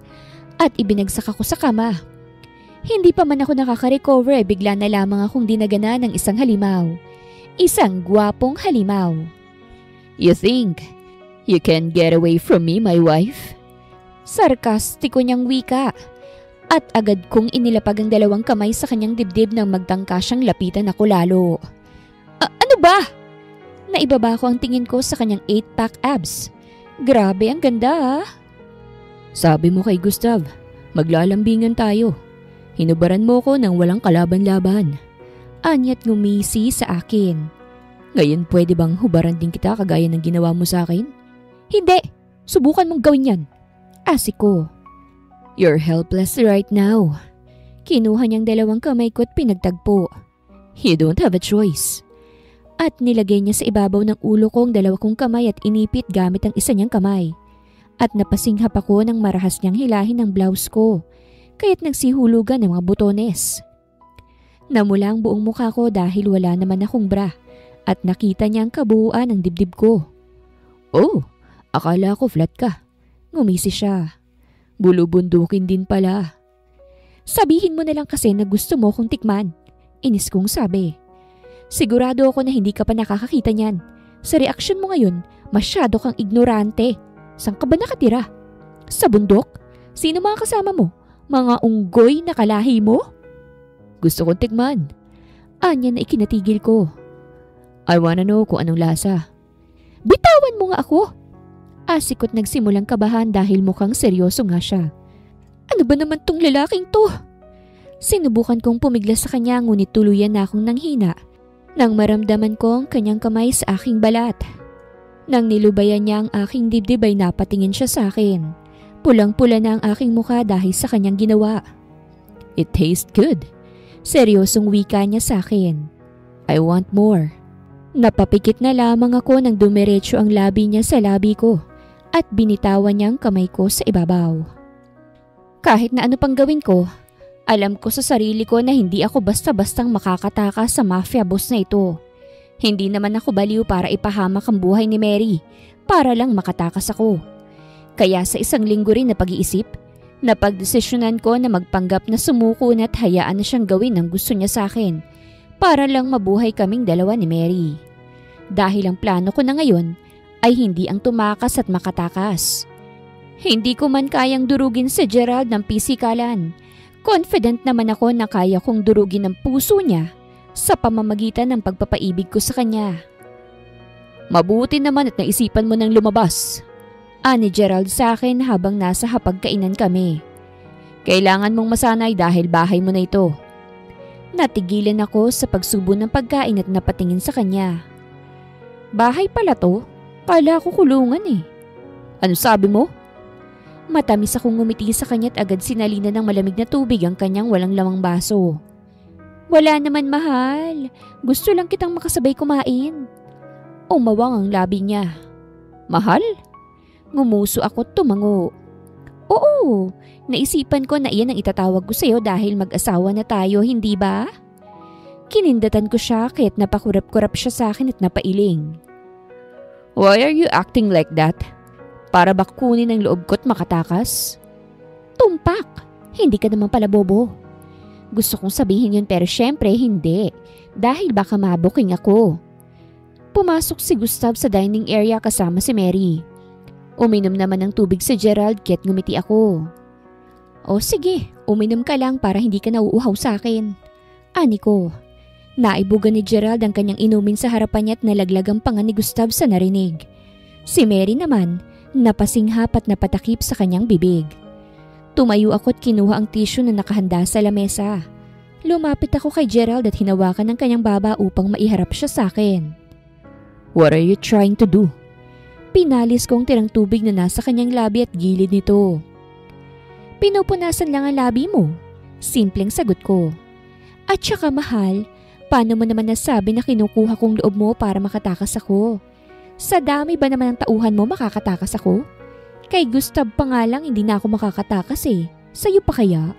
at ibinagsak ako sa kama. Hindi pa man ako nakaka-recover bigla na lamang akong dinagana ng isang halimaw. Isang gwapong halimaw. You think you can get away from me, my wife? Sarkastiko niyang wika at agad kong inilapag ang dalawang kamay sa kanyang dibdib nang magtangka siyang lapitan ako lalo. Ano ba? Naibaba ko ang tingin ko sa kanyang 8-pack abs. Grabe, ang ganda ah. Sabi mo kay Gustav, maglalambingan tayo. Hinubaran mo ko nang walang kalaban-laban. Anya't ngumisi sa akin. Ngayon pwede bang hubaran din kita kagaya ng ginawa mo sa akin? Hindi, subukan mong gawin yan. Asik ko. You're helpless right now. Kinuha niyang dalawang kamay ko at pinagtagpo. You don't have a choice. At nilagay niya sa ibabaw ng ulo ko ang dalawa kong kamay at inipit gamit ang isa niyang kamay. At napasinghap ako ng marahas niyang hilahin ng blouse ko, kaya't nagsihulugan ng mga butones. Namula ang buong mukha ko dahil wala naman akong bra at nakita niya ang kabuuan ng dibdib ko. "Oh, akala ko flat ka." Ngumisi siya. "Bulubundukin din pala." "Sabihin mo na lang kasi na gusto mo kong tikman," inis kong sabi. "Sigurado ako na hindi ka pa nakakakita niyan. Sa reaksyon mo ngayon, masyado kang ignorante. Saan ka ba nakatira? Sa bundok? Sino mga kasama mo? Mga unggoy na kalahi mo?" "Gusto kong tikman." Anya na ikinatigil ko. "I wanna know kung anong lasa." "Bitawan mo nga ako." Asikot nagsimulang kabahan dahil mukhang seryoso nga siya. "Ano ba naman tong lalaking to?" Sinubukan kong pumiglas sa kanya ngunit tuluyan na akong nanghina nang maramdaman ko ang kanyang kamay sa aking balat. Nang nilubayan niya ang aking dibdib ay napatingin siya sa akin. Pulang-pula na ang aking mukha dahil sa kanyang ginawa. "It tastes good." Seryosong wika niya sa akin. "I want more." Napapikit na lamang ako nang dumiretso ang labi niya sa labi ko at binitawan niya ang kamay ko sa ibabaw. Kahit na ano pang gawin ko, alam ko sa sarili ko na hindi ako basta-bastang makakatakas sa mafia boss na ito. Hindi naman ako baliw para ipahamak ang buhay ni Mary para lang makatakas ako. Kaya sa isang linggo rin na pag-iisip, napagdesisyonan ko na magpanggap na sumuko na at hayaan na siyang gawin ang gusto niya sa akin para lang mabuhay kaming dalawa ni Mary. Dahil ang plano ko na ngayon ay hindi ang tumakas at makatakas. Hindi ko man kayang durugin si Gerald ng pisikalan. Confident naman ako na kaya kong durugin ang puso niya sa pamamagitan ng pagpapaibig ko sa kanya. "Mabuti naman at naisipan mo nang lumabas," ani Gerald sa akin habang nasa hapagkainan kami. "Kailangan mong masanay dahil bahay mo na ito." Natigilan ako sa pagsubo ng pagkain at napatingin sa kanya. "Bahay pala to? Kala ko kulungan eh." "Ano sabi mo?" Matamis akong ngumiti sa kanya at agad sinalina ng malamig na tubig ang kanyang walang lamang baso. "Wala naman, mahal. Gusto lang kitang makasabay kumain." Umawang ang labi niya. "Mahal?" Ngumuso ako at tumango. "Oo, naisipan ko na iyan ang itatawag ko sa'yo dahil mag-asawa na tayo, hindi ba?" Kinindatan ko siya kaya't napakurap-kurap siya sa akin at napailing. "Why are you acting like that? Para ba kunin ang loob ko't makatakas?" "Tumpak! Hindi ka naman pala bobo." Gusto kong sabihin yun pero syempre hindi dahil baka mabuking ako. Pumasok si Gustav sa dining area kasama si Mary. Uminom naman ng tubig si Gerald kaya't ngumiti ako. "O sige, uminom ka lang para hindi ka nauuhaw sa akin." Ani ko. Naibugan ni Gerald ang kanyang inumin sa harapan niya at nalaglag ang panga ni Gustav sa narinig. Si Mary naman, napasinghap at napatakip sa kanyang bibig. Tumayo ako at kinuha ang tissue na nakahanda sa lamesa. Lumapit ako kay Gerald at hinawakan ang kanyang baba upang maiharap siya sa akin. "What are you trying to do?" Pinalis ko ang tirang tubig na nasa kanyang labi at gilid nito. "Pinupunasan lang ang labi mo." Simpleng sagot ko. "At saka mahal, paano mo naman nasabi na kinukuha kong loob mo para makatakas ako? Sa dami ba naman ng tauhan mo makakatakas ako? Kay Gustav pa nga lang hindi na ako makakatakas eh. Sa'yo pa kaya?"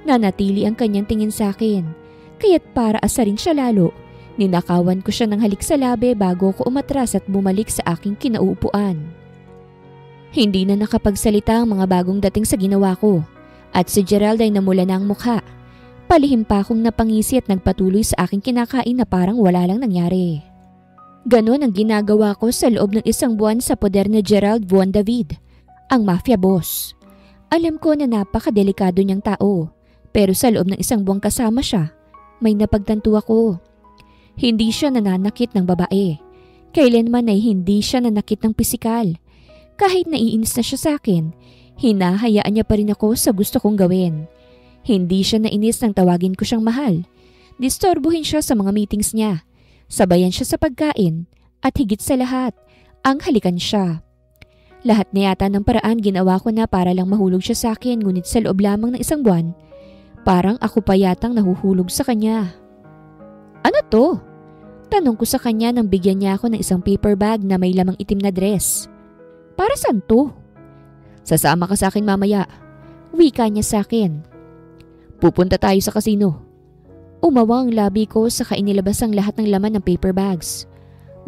Nanatili ang kanyang tingin sa akin, kaya't para asarin siya lalo, ninakawan ko siya ng halik sa labi bago ko umatras at bumalik sa aking kinauupuan. Hindi na nakapagsalita ang mga bagong dating sa ginawa ko at si Gerald ay namula na ang mukha. Palihim pa akong napangisi at nagpatuloy sa aking kinakain na parang wala lang nangyari. Ganon ang ginagawa ko sa loob ng isang buwan sa poder ni Gerald Buwan David, ang mafia boss. Alam ko na napakadelikado niyang tao, pero sa loob ng isang buwang kasama siya, may napagtanto ako. Hindi siya nananakit ng babae. Kailanman ay hindi siya nanakit ng pisikal. Kahit naiinis na siya sa akin, hinahayaan niya pa rin ako sa gusto kong gawin. Hindi siya nainis nang tawagin ko siyang mahal. Distorbuhin siya sa mga meetings niya. Sabayan siya sa pagkain. At higit sa lahat, ang halikan siya. Lahat na yata ng paraan ginawa ko na para lang mahulog siya sa akin, ngunit sa loob lamang ng isang buwan, parang ako pa yatang nahuhulog sa kanya. "Ano to?" Tanong ko sa kanya nang bigyan niya ako ng isang paper bag na may lamang itim na dress. Para saan to? Sasama ka sa akin mamaya. Wika niya sa akin. Pupunta tayo sa casino. Umawa ang labi ko saka inilabas ang lahat ng laman ng paper bags.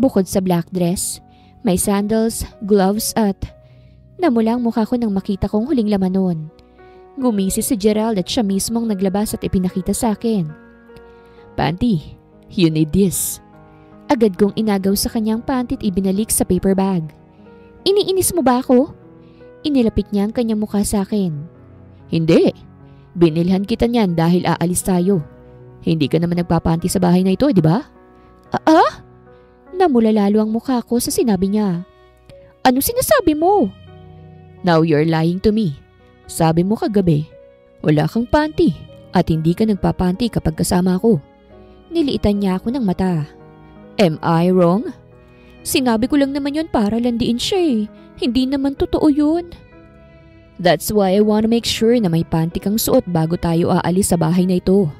Bukod sa black dress, may sandals, gloves at namula ang mukha ko nang makita kong huling laman nun. Gumisi si Gerald at siya mismong naglabas at ipinakita sa akin. Panty, you need this. Agad kong inagaw sa kanyang panty at ibinalik sa paper bag. Iniinis mo ba ako? Inilapit niya ang kanyang mukha sa akin. Hindi. Binilhan kita niyan dahil aalis tayo. Hindi ka naman nagpapanty sa bahay na ito, di ba? Namula lalo ang mukha ko sa sinabi niya. Ano sinasabi mo? Now you're lying to me. Sabi mo kagabi, wala kang panty at hindi ka nagpapanty kapag kasama ako. Niliitan niya ako ng mata. Am I wrong? Sinabi ko lang naman yon para landiin siya eh. Hindi naman totoo yun. That's why I wanna make sure na may panty kang suot bago tayo aalis sa bahay na ito.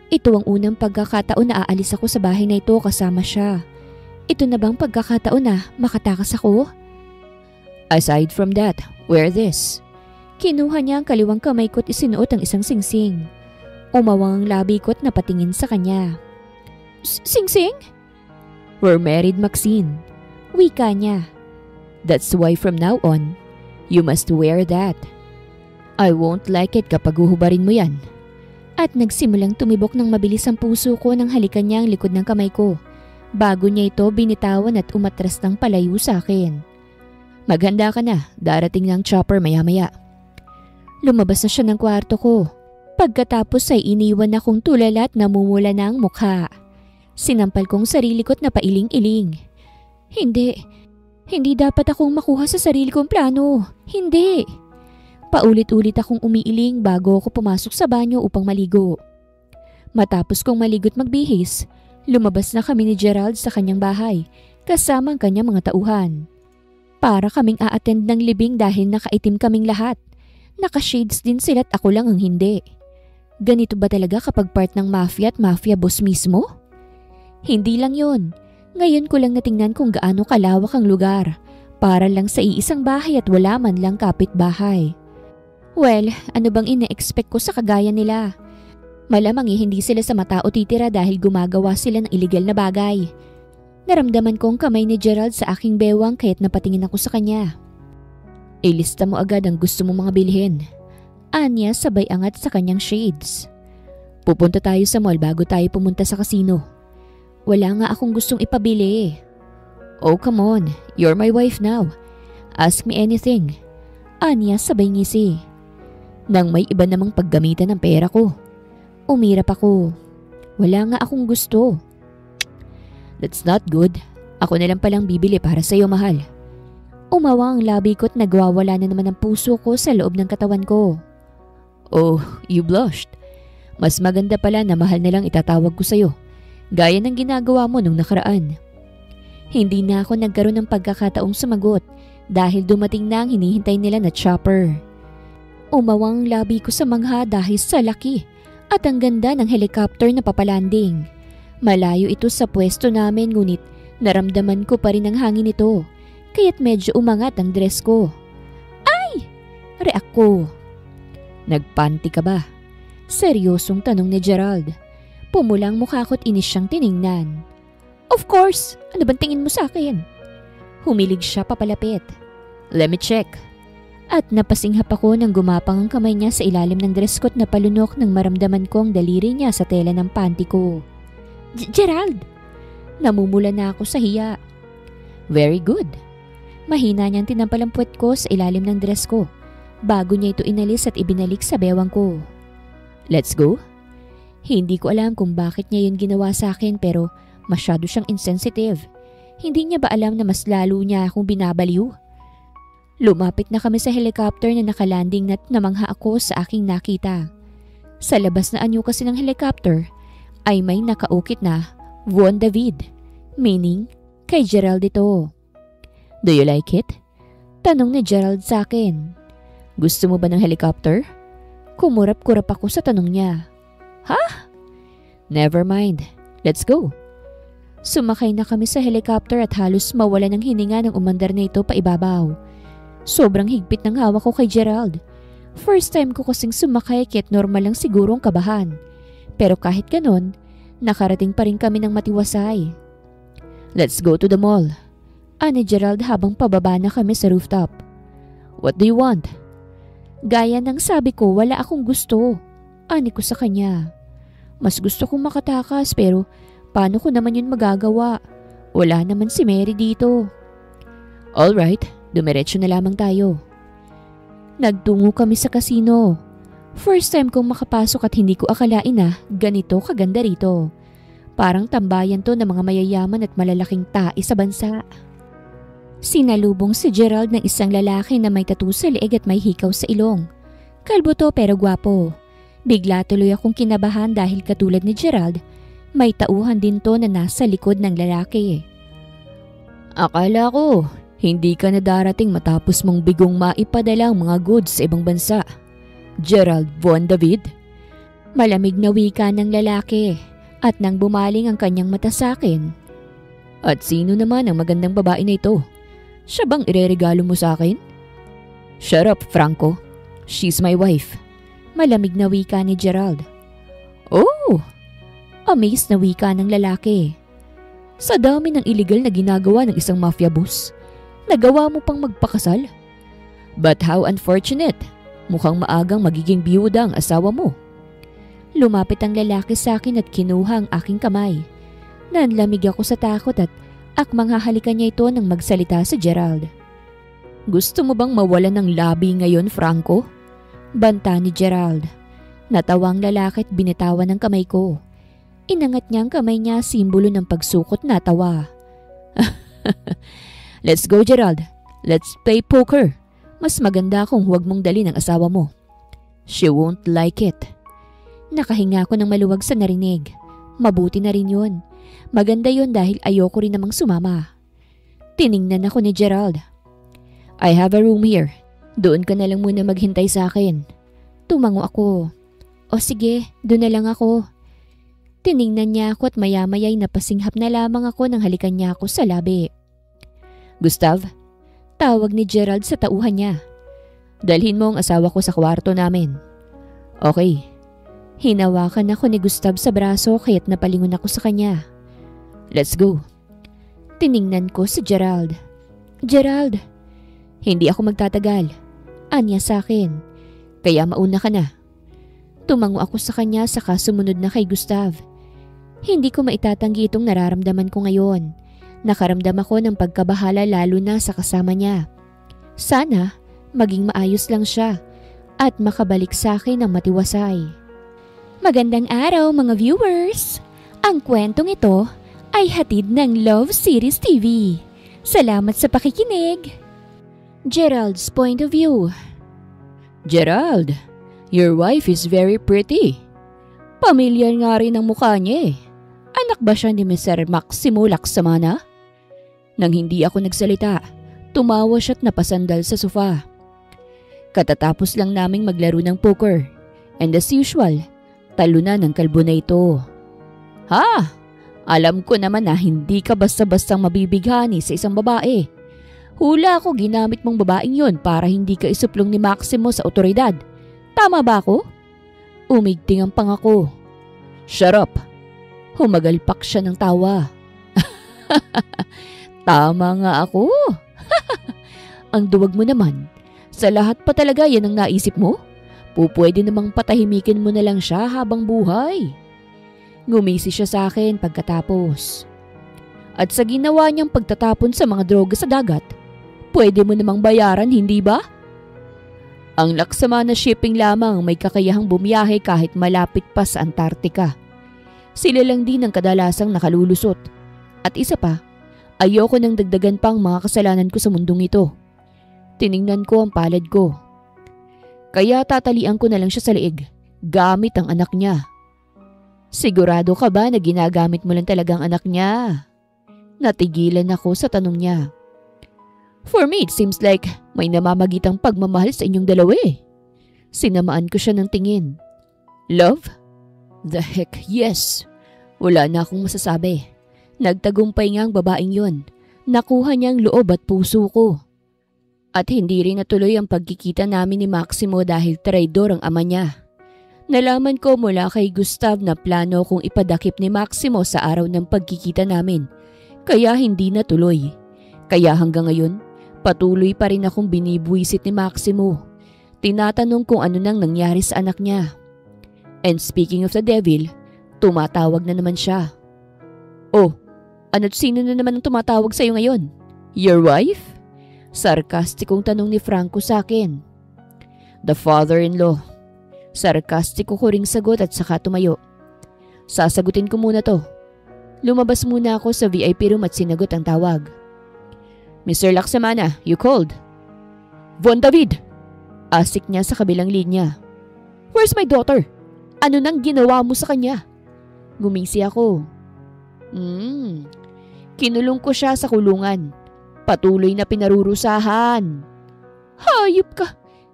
Ito ang unang pagkakataon na aalis ako sa bahay na ito kasama siya. Ito na bang pagkakataon na makatakas ako? Aside from that, wear this. Kinuha niya ang kaliwang kamay ko at isinuot ang isang singsing. Umawang ang labi ko at napatingin sa kanya. Singsing? We're married, Maxine. Wika niya. That's why from now on, you must wear that. I won't like it kapag uhubarin mo yan. At nagsimulang tumibok ng mabilis ang puso ko nang halikan niya ang likod ng kamay ko. Bago niya ito binitawan at umatras ng palayo sa akin. Maghanda ka na, darating ng chopper maya-maya. Lumabas na siya ng kwarto ko. Pagkatapos ay iniwan akong tulala at namumula na ang mukha. Sinampal kong sarili ko't napailing-iling. Hindi dapat akong makuha sa sarili kong plano. Hindi. Paulit-ulit akong umiiling bago ako pumasok sa banyo upang maligo. Matapos kong maligo't magbihis, lumabas na kami ni Gerald sa kanyang bahay kasama ang kanyang mga tauhan. Para kaming a-attend ng libing dahil nakaitim kaming lahat. Naka-shades din sila at ako lang ang hindi. Ganito ba talaga kapag part ng mafia at mafia boss mismo? Hindi lang yon. Ngayon ko lang natingnan kung gaano kalawak ang lugar para lang sa iisang bahay at wala man lang kapitbahay. Well, ano bang ina-expect ko sa kagaya nila? Malamang hindi sila sa matao titira dahil gumagawa sila ng illegal na bagay. Naramdaman kong kamay ni Gerald sa aking bewang kaya't napatingin ako sa kanya. Ilista mo agad ang gusto mong mga bilhin. Anya sabay angat sa kanyang shades. Pupunta tayo sa mall bago tayo pumunta sa casino. Wala nga akong gustong ipabili. Oh come on, you're my wife now. Ask me anything. Anya sabay ngisi. Nang may iba namang paggamitan ng pera ko. Umirap ako. Wala nga akong gusto. That's not good. Ako na lang palang bibili para sa'yo, mahal. Umawa ang labi ko't nagwawala na naman ang puso ko sa loob ng katawan ko. Oh, you blushed. Mas maganda pala na mahal na lang itatawag ko sa'yo. Gaya ng ginagawa mo nung nakaraan. Hindi na ako nagkaroon ng pagkakataong sumagot dahil dumating na ang hinihintay nila na chopper. Umawang labi ko sa mangha dahil sa laki at ang ganda ng helicopter na papalanding. Malayo ito sa pwesto namin ngunit naramdaman ko pa rin ang hangin nito kaya't medyo umangat ang dress ko. Ay! React ko. Nagpanty ka ba? Seryosong tanong ni Gerald. Pumulang mukha ko't inis siyang tiningnan. Of course! Ano bang tingin mo sa akin? Humilig siya papalapit. Let me check. At napasinghap ako nang gumapang ang kamay niya sa ilalim ng dress ko't napalunok nang maramdaman ko ang daliri niya sa tela ng panty ko. Gerald! Namumula na ako sa hiya. Very good. Mahina niyang tinampal ang puwet ko sa ilalim ng dress ko bago niya ito inalis at ibinalik sa bewang ko. Let's go? Hindi ko alam kung bakit niya yun ginawa sa akin pero masyado siyang insensitive. Hindi niya ba alam na mas lalo niya akong binabaliw? Lumapit na kami sa helicopter na nakalanding at namangha ako sa aking nakita. Sa labas na anyo kasi ng helicopter ay may nakaukit na Von David, meaning kay Gerald ito. Do you like it? Tanong ni Gerald sa akin. Gusto mo ba ng helicopter? Kumurap-kurap ako sa tanong niya. Ha? Never mind. Let's go. Sumakay na kami sa helicopter at halos mawala ng hininga ng umandar na ito pa ibabaw. Sobrang higpit ng hawak ko kay Gerald. First time ko kasing sumakay kaya't normal lang sigurong kabahan. Pero kahit ganon, nakarating pa rin kami ng matiwasay. Let's go to the mall. Ani Gerald habang pababa na kami sa rooftop. What do you want? Gaya ng sabi ko, wala akong gusto. Ani ko sa kanya. Mas gusto kong makatakas pero paano ko naman yun magagawa? Wala naman si Mary dito. Alright, dumiretso na lamang tayo. Nagtungo kami sa casino. First time kong makapasok at hindi ko akalain na ganito kaganda rito. Parang tambayan to ng mga mayayaman at malalaking tae sa bansa. Sinalubong si Gerald ng isang lalaki na may tattoo sa leeg at may hikaw sa ilong. Kalbo to pero gwapo. Bigla tuloy akong kinabahan dahil katulad ni Gerald, may tauhan din to na nasa likod ng lalaki. Akala ko, hindi ka na darating matapos mong bigong maipadala ang mga goods sa ibang bansa. Gerald Von David? Malamig na wika ng lalaki at nang bumaling ang kanyang mata sa akin. At sino naman ang magandang babae na ito? Siya bang ireregalo mo sa akin? Shut up, Franco. She's my wife. Malamig na wika ni Gerald. Oh! Amazed na wika ng lalaki. Sa dami ng illegal na ginagawa ng isang mafia boss, nagawa mo pang magpakasal? But how unfortunate. Mukhang maagang magiging biyuda ang asawa mo. Lumapit ang lalaki sa akin at kinuha ang aking kamay. Nanlamig ako sa takot at akmang hahalikan niya ito nang magsalita si Gerald. Gusto mo bang mawalan ng labi ngayon, Franco? Banta ni Gerald. Natawa ang lalaki at binitawan ng kamay ko. Inangat niya ang kamay niya, simbolo ng pagsukot na tawa. Let's go, Gerald. Let's play poker. Mas maganda kung huwag mong dali ng asawa mo. She won't like it. Nakahinga ko ng maluwag sa narinig. Mabuti na rin yun. Maganda yun dahil ayoko rin namang sumama. Tiningnan ako ni Gerald. I have a room here. Doon ka na lang muna maghintay sa akin. Tumango ako. O sige, doon na lang ako. Tiningnan niya ako at maya-maya'y napasinghap na lamang ako nang halikan niya ako sa labi. Gustav? Tawag ni Gerald sa tauhan niya. Dalhin mo ang asawa ko sa kwarto namin. Okay. Hinawakan ako ni Gustav sa braso kaya't napalingon ako sa kanya. Let's go. Tiningnan ko si Gerald. Gerald! Hindi ako magtatagal. Anya sa akin. Kaya mauna ka na. Tumango ako sa kanya saka sumunod na kay Gustav. Hindi ko maitatanggi itong nararamdaman ko ngayon. Nakaramdam ako ng pagkabahala lalo na sa kasama niya. Sana maging maayos lang siya at makabalik sa akin ng matiwasay. Magandang araw mga viewers! Ang kwentong ito ay hatid ng Love Series TV. Salamat sa pakikinig! Gerald's point of view. Gerald, your wife is very pretty. Pamilyar nga rin ang mukha niya eh. Anak ba siya ni Mr. Maximo Laksamana? Nang hindi ako nagsalita, tumawa siya't napasandal sa sofa. Katatapos lang naming maglaro ng poker. And as usual, talo na ng kalbo na ito. Ha? Alam ko naman na hindi ka basta-bastang mabibighani sa isang babae. Hula ko ginamit mong babaeng yon para hindi ka isuplong ni Maximo sa otoridad. Tama ba ako? Umigting ang pangako. Shut up! Humagalpak siya ng tawa. Tama nga ako. Ang duwag mo naman. Sa lahat pa talaga yan ang naisip mo? Pupwede namang patahimikin mo na lang siya habang buhay. Ngumisi siya sa akin pagkatapos. At sa ginawa niyang pagtatapon sa mga droga sa dagat, pwede mo namang bayaran, hindi ba? Ang Laksamana shipping lamang may kakayahang bumiyahe kahit malapit pa sa Antarctica. Sila lang din ang kadalasang nakalulusot. At isa pa, ayoko nang dagdagan pang mga kasalanan ko sa mundong ito. Tiningnan ko ang palad ko. Kaya tatalian ko na lang siya sa leeg, gamit ang anak niya. Sigurado ka ba na ginagamit mo lang talagang anak niya? Natigilan ako sa tanong niya. For me, it seems like may namamagitang pagmamahal sa inyong dalawa eh. Sinamaan ko siya ng tingin. Love? The heck, yes. Wala na akong masasabi. Nagtagumpay nga ang babaeng yon. Nakuha niyang loob at puso ko. At hindi rin natuloy ang pagkikita namin ni Maximo dahil traidor ang ama niya. Nalaman ko mula kay Gustav na plano kong ipadakip ni Maximo sa araw ng pagkikita namin. Kaya hindi natuloy. Kaya hanggang ngayon, patuloy pa rin akong binibwisit ni Maximo. Tinatanong kung ano nang nangyari sa anak niya. And speaking of the devil, tumatawag na naman siya. Oh, ano't sino na naman ang tumatawag sa'yo ngayon? Your wife? Sarkastikong tanong ni Franco sa akin. The father-in-law. Sarkastiko ko ring sagot at saka tumayo. Sasagutin ko muna to. Lumabas muna ako sa VIP room at sinagot ang tawag. Mr. Laksamana, you called? Von David! Asik niya sa kabilang linya. Where's my daughter? Ano nang ginawa mo sa kanya? Gumisi ako. Kinulong ko siya sa kulungan. Patuloy na pinarurusahan. Hayop ka!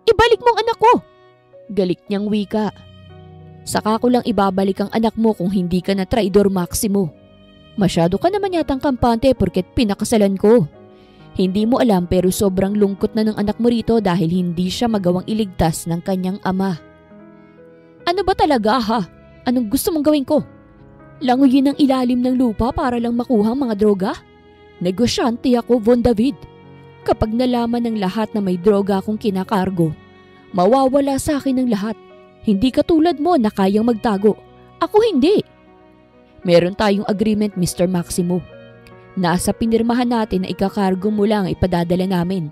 Ibalik mo ang anak ko! Galit niyang wika. Saka ko lang ibabalik ang anak mo kung hindi ka na traidor, Maximo. Masyado ka naman yatang kampante porket pinakasalan ko. Hindi mo alam pero sobrang lungkot na ng anak mo rito dahil hindi siya magawang iligtas ng kanyang ama. Ano ba talaga ha? Anong gusto mong gawin ko? Languyin ang ilalim ng lupa para lang makuha ang mga droga? Negosyante ako, Von David. Kapag nalaman ng lahat na may droga akong kinakargo, mawawala sa akin ang lahat. Hindi katulad mo na kayang magtago. Ako hindi. Meron tayong agreement, Mr. Maximo. Nasa pinirmahan natin na ikakargo mo lang ang ipadadala namin.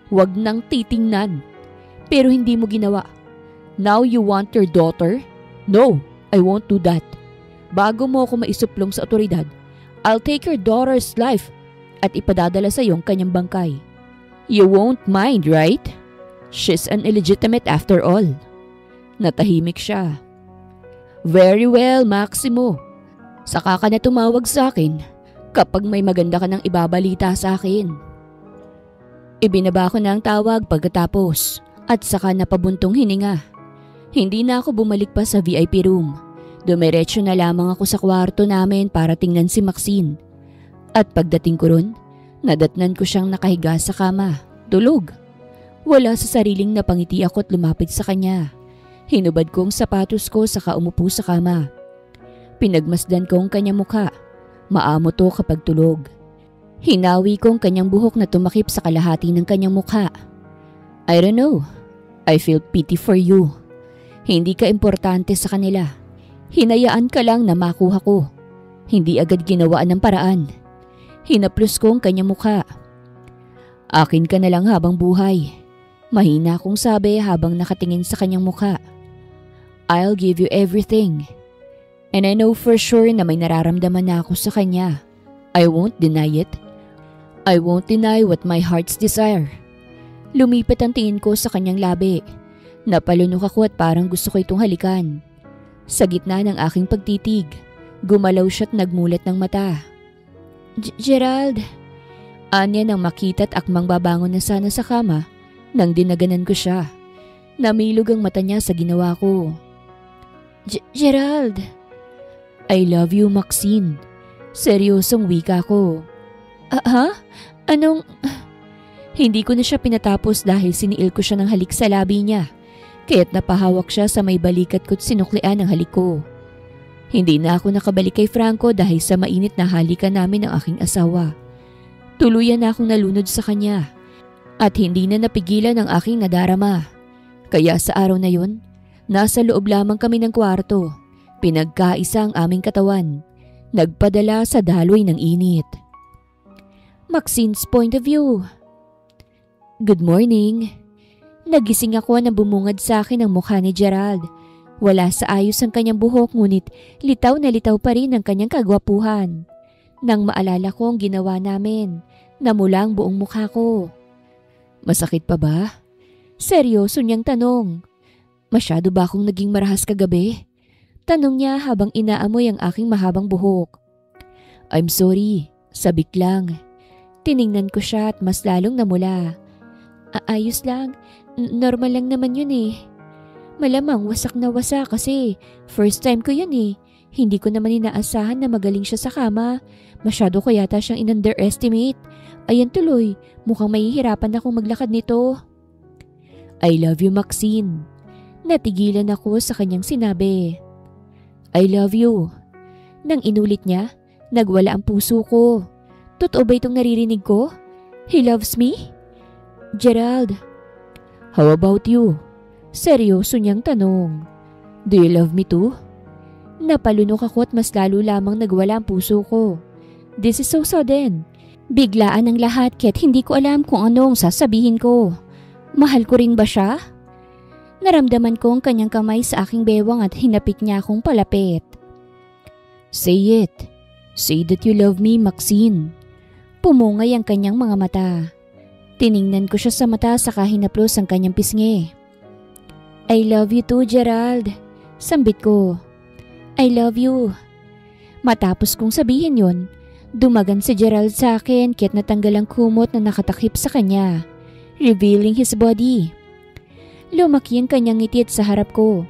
Huwag nang titingnan. Pero hindi mo ginawa. Now you want your daughter? No, I won't do that. Bago mo ako maisuplong sa otoridad, I'll take your daughter's life at ipadadala sa iyong kanyang bangkay. You won't mind, right? She's an illegitimate after all. Natahimik siya. Very well, Maximo. Saka ka na tumawag sa akin kapag may maganda ka nang ibabalita sa akin. Ibinaba ko na ang tawag pagkatapos at saka napabuntong hininga. Hindi na ako bumalik pa sa VIP room. Dumiretso na lamang ako sa kwarto namin para tingnan si Maxine. At pagdating ko ron, nadatnan ko siyang nakahiga sa kama, tulog. Wala sa sariling napangiti ako at lumapit sa kanya. Hinubad ko ang sapatos ko saka umupo sa kama. Pinagmasdan ko ang kanyang mukha. Maamo to kapag tulog. Hinawi ko ang kanyang buhok na tumakip sa kalahati ng kanyang mukha. I don't know. I feel pity for you. Hindi ka importante sa kanila. Hinayaan ka lang na makuha ko. Hindi agad ginawaan ng paraan. Hinaplos ko ang kanyang mukha. Akin ka na lang habang buhay. Mahina akong sabi habang nakatingin sa kanyang mukha. I'll give you everything. And I know for sure na may nararamdaman na ako sa kanya. I won't deny it. I won't deny what my heart's desire. Lumipit ang tingin ko sa kanyang labi. Napalunok ako at parang gusto ko itong halikan. Sa gitna ng aking pagtitig, gumalaw siya at nagmulat ng mata. Gerald, anya nang makita at akmang babangon na sana sa kama nang dinaganan ko siya. Namilog ang mata niya sa ginawa ko. Gerald, I love you, Maxine. Seryosong wika ko. Ha? Anong... Hindi ko na siya pinatapos dahil siniil ko siya ng halik sa labi niya. Kaya't napahawak siya sa may balikat ko't sinuklian ang halik ko. Hindi na ako nakabalik kay Franco dahil sa mainit na halikan namin ng aking asawa. Tuluyan na akong nalunod sa kanya at hindi na napigilan ang aking nadarama. Kaya sa araw na yun, nasa loob lamang kami ng kwarto. Pinagkaisa ang aming katawan. Nagpadala sa daloy ng init. Maxine's point of view. Good morning. Nagising ako nang bumungad sa akin ang mukha ni Gerald. Wala sa ayos ang kanyang buhok ngunit litaw na litaw pa rin ang kanyang kagwapuhan. Nang maalala ko ang ginawa namin, namula ang buong mukha ko. Masakit pa ba? Seryoso niyang tanong. Masyado ba akong naging marahas kagabi? Tanong niya habang inaamoy ang aking mahabang buhok. I'm sorry, sabik lang. Tiningnan ko siya at mas lalong namula. Ayos lang. Normal lang naman yun eh. Malamang wasak na wasak kasi first time ko yun eh. Hindi ko naman inaasahan na magaling siya sa kama. Masyado ko yata siyang in-underestimate. Ayan tuloy, mukhang mahihirapan akong maglakad nito. I love you, Maxine. Natigilan ako sa kanyang sinabi. I love you. Nang inulit niya, nagwala ang puso ko. Totoo ba itong naririnig ko? He loves me? Gerald. How about you? Seryoso niyang tanong. Do you love me too? Napalunok ako at mas lalo lamang nagwala ang puso ko. This is so sudden. Biglaan ang lahat kaya't hindi ko alam kung anong sasabihin ko. Mahal ko rin ba siya? Naramdaman ko ang kanyang kamay sa aking bewang at hinapit niya akong palapit. Say it. Say that you love me, Maxine. Pumungay ang kanyang mga mata. Tiningnan ko siya sa mata saka hinaplos ang kanyang pisngi. I love you too, Gerald. Sambit ko. I love you. Matapos kong sabihin yon, dumagan si Gerald sa akin kaya't natanggal ang kumot na nakatakip sa kanya, revealing his body. Lumaki ang kanyang ngiti sa harap ko.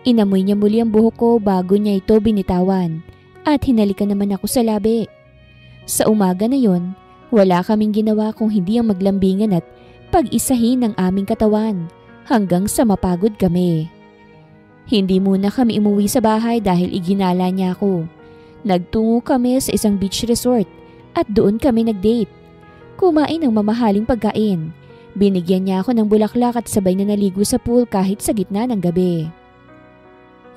Inamoy niya muli ang buhok ko bago niya ito binitawan at hinalikan naman ako sa labi. Sa umaga na yon, wala kaming ginawa kung hindi ang maglambingan at pag-isahin ang aming katawan hanggang sa mapagod kami. Hindi muna kami umuwi sa bahay dahil iginala niya ako. Nagtungo kami sa isang beach resort at doon kami nag-date. Kumain ng mamahaling pagkain. Binigyan niya ako ng bulaklak at sabay na naligo sa pool kahit sa gitna ng gabi.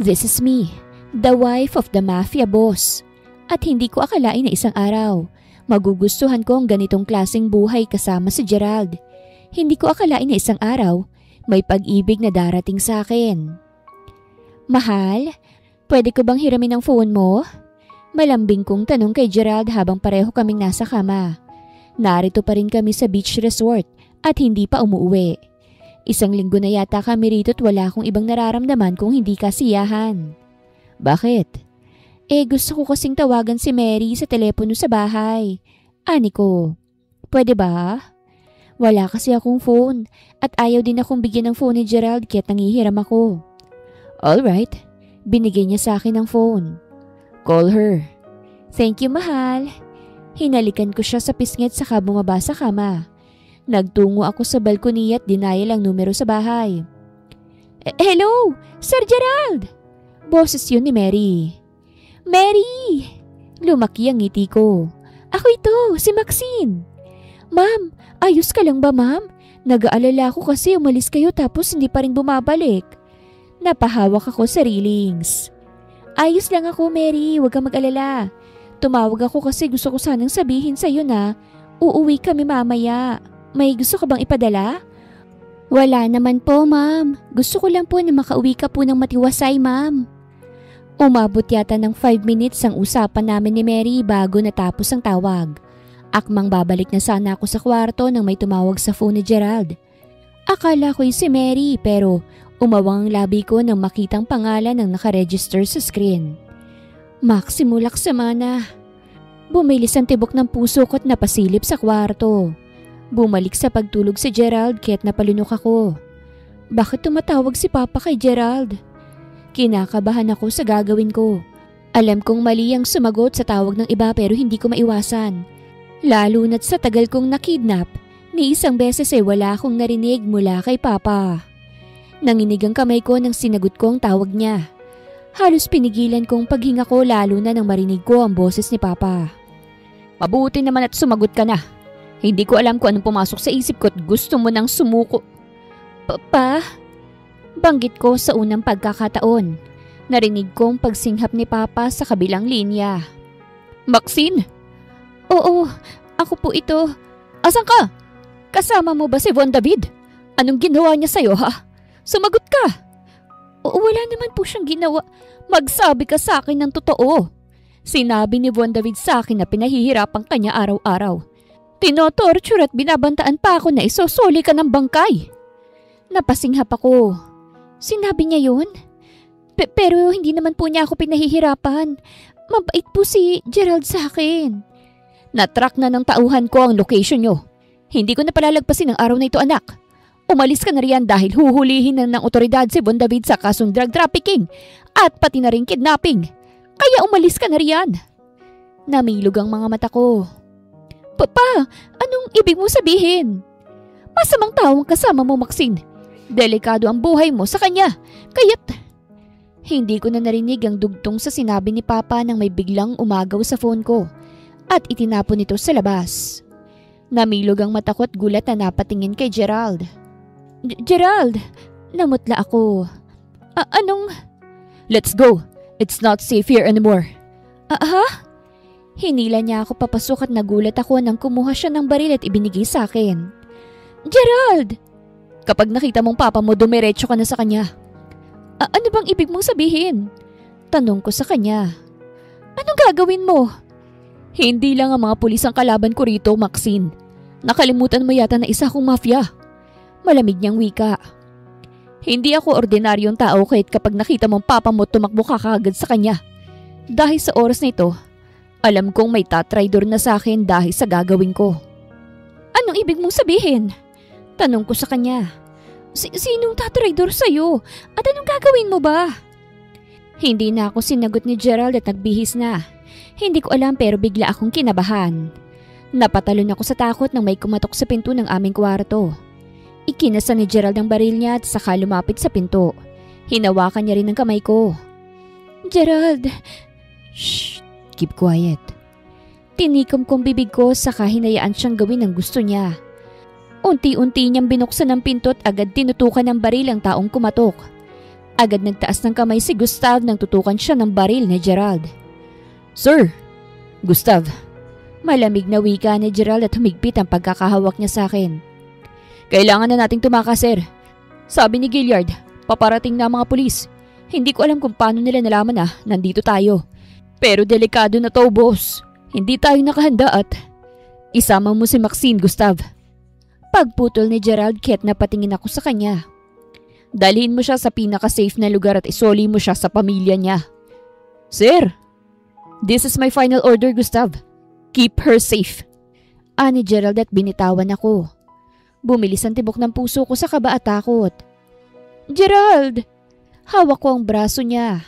This is me, the wife of the mafia boss. At hindi ko akalain na isang araw, magugustuhan ko ang ganitong klaseng buhay kasama si Gerald. Hindi ko akalain na isang araw, may pag-ibig na darating sa akin. Mahal, pwede ko bang hiramin ang phone mo? Malambing kong tanong kay Gerald habang pareho kaming nasa kama. Narito pa rin kami sa beach resort at hindi pa umuwi. Isang linggo na yata kami rito at wala akong ibang nararamdaman kung hindi kasiyahan. Bakit? Gusto ko kasing tawagan si Mary sa telepono sa bahay. Ani ko, pwede ba? Wala kasi akong phone at ayaw din akong bigyan ng phone ni Gerald kaya't nangihiram ako. Alright, binigay niya sa akin ang phone. Call her. Thank you, mahal. Hinalikan ko siya sa pisngit saka bumaba sa kama. Nagtungo ako sa balkoniya at dinayal ang numero sa bahay. Hello, Sir Gerald! Boses yun ni Mary. Mary! Lumaki ang ngiti ko. Ako ito, si Maxine. Ma'am, ayos ka lang ba, ma'am? Nag-aalala ako kasi umalis kayo tapos hindi pa rin bumabalik. Napahawak ako sa railings. Ayos lang ako, Mary. Huwag kang mag-alala. Tumawag ako kasi gusto ko sanang sabihin sa'yo na uuwi kami mamaya. May gusto ka bang ipadala? Wala naman po, ma'am. Gusto ko lang po na makauwi ka po ng matiwasay, ma'am. Umabot yata ng 5 minutes ang usapan namin ni Mary bago natapos ang tawag. Akmang babalik na sana ako sa kwarto nang may tumawag sa phone ni Gerald. Akala ko'y si Mary pero umawang ang labi ko nang makitang pangalan ng nakaregister sa screen. Maximo Laksamana. Bumilis ang tibok ng puso ko at napasilip sa kwarto. Bumalik sa pagtulog si Gerald kaya't napalunok ako. Bakit tumatawag si Papa kay Gerald? Kinakabahan ako sa gagawin ko. Alam kong mali ang sumagot sa tawag ng iba pero hindi ko maiwasan. Lalo na't sa tagal kong nakidnap, ni isang beses wala akong narinig mula kay Papa. Nanginig ang kamay ko nang sinagot ko ang tawag niya. Halos pinigilan kong paghinga ko lalo na nang marinig ko ang boses ni Papa. Mabuti naman at sumagot ka na. Hindi ko alam kung anong pumasok sa isip ko at gusto mo nang sumuko. Papa? Banggit ko sa unang pagkakataon. Narinig kong pagsinghap ni Papa sa kabilang linya. Maxine? Oo, ako po ito. Asan ka? Kasama mo ba si Von David? Anong ginawa niya sa'yo, ha? Sumagot ka. Wala naman po siyang ginawa. Magsabi ka sa akin ng totoo. Sinabi ni Von David sa akin na pinahihirapan kanya araw-araw. Tinotorture at binabantaan pa ako na isosoli ka ng bangkay. Napasinghap ako. Sinabi niya yun? Pero hindi naman po niya ako pinahihirapan. Mabait po si Gerald sa akin. Natrack na ng tauhan ko ang location niyo. Hindi ko na palalagpasin ang araw na ito, anak. Umalis ka na riyan dahil huhulihin na ng otoridad si Von David sa kasong drug trafficking at pati na rin kidnapping. Kaya umalis ka na riyan. Namilog ang mga mata ko. Papa, anong ibig mo sabihin? Masamang tao ang kasama mo, Maxine. Delikado ang buhay mo sa kanya. Kaya't... Hindi ko na narinig ang dugtong sa sinabi ni Papa nang may biglang umagaw sa phone ko at itinapon ito sa labas. Namilog ang mata ko at gulat na napatingin kay Gerald. Gerald! Namutla ako. Anong... Let's go! It's not safe here anymore. Ha? Hinila niya ako papasok at nagulat ako nang kumuha siya ng baril at ibinigay sa akin. Gerald! Kapag nakita mong papa mo, dumiretso ka na sa kanya. Ano bang ibig mong sabihin? Tanong ko sa kanya. Anong gagawin mo? Hindi lang ang mga pulis ang kalaban ko rito, Maxine. Nakalimutan mo yata na isa akong mafia. Malamig niyang wika. Hindi ako ordinaryong tao kahit kapag nakita mong papa mo tumakbo ka kaagad sa kanya. Dahil sa oras na ito, alam kong may tatraydor na sa akin dahil sa gagawin ko. Anong ibig mong sabihin? Tanong ko sa kanya. Sinong tatraydor sa'yo? At anong gagawin mo ba? Hindi na ako sinagot ni Gerald at nagbihis na. Hindi ko alam pero bigla akong kinabahan. Napatalon ako sa takot nang may kumatok sa pinto ng aming kwarto. Ikinasa ni Gerald ang baril niya at saka lumapit sa pinto. Hinawakan niya rin ang kamay ko. Gerald! Shh! Keep quiet. Tinikom kong bibig ko saka hinayaan siyang gawin ang gusto niya. Unti-unti niyang binuksan ang pinto at agad tinutukan ng baril ang taong kumatok. Agad nagtaas ng kamay si Gustav nang tutukan siya ng baril ni Gerald. Sir! Gustav! Malamig na wika ni Gerald at humigpit ang pagkakahawak niya sa akin. Kailangan na nating tumakas, sir. Sabi ni Gilliard, paparating na ang mga pulis. Hindi ko alam kung paano nila nalaman na nandito tayo. Pero delikado na to, boss. Hindi tayo nakahanda at... Isama mo si Maxine, Gustav. Pagputol ni Gerald kaya't napatingin ako sa kanya. Dalhin mo siya sa pinaka-safe na lugar at isoli mo siya sa pamilya niya. Sir, this is my final order, Gustav. Keep her safe. Ani Gerald at binitawan ako. Bumilis ang tibok ng puso ko sa kaba at takot. Gerald! Hawak ko ang braso niya.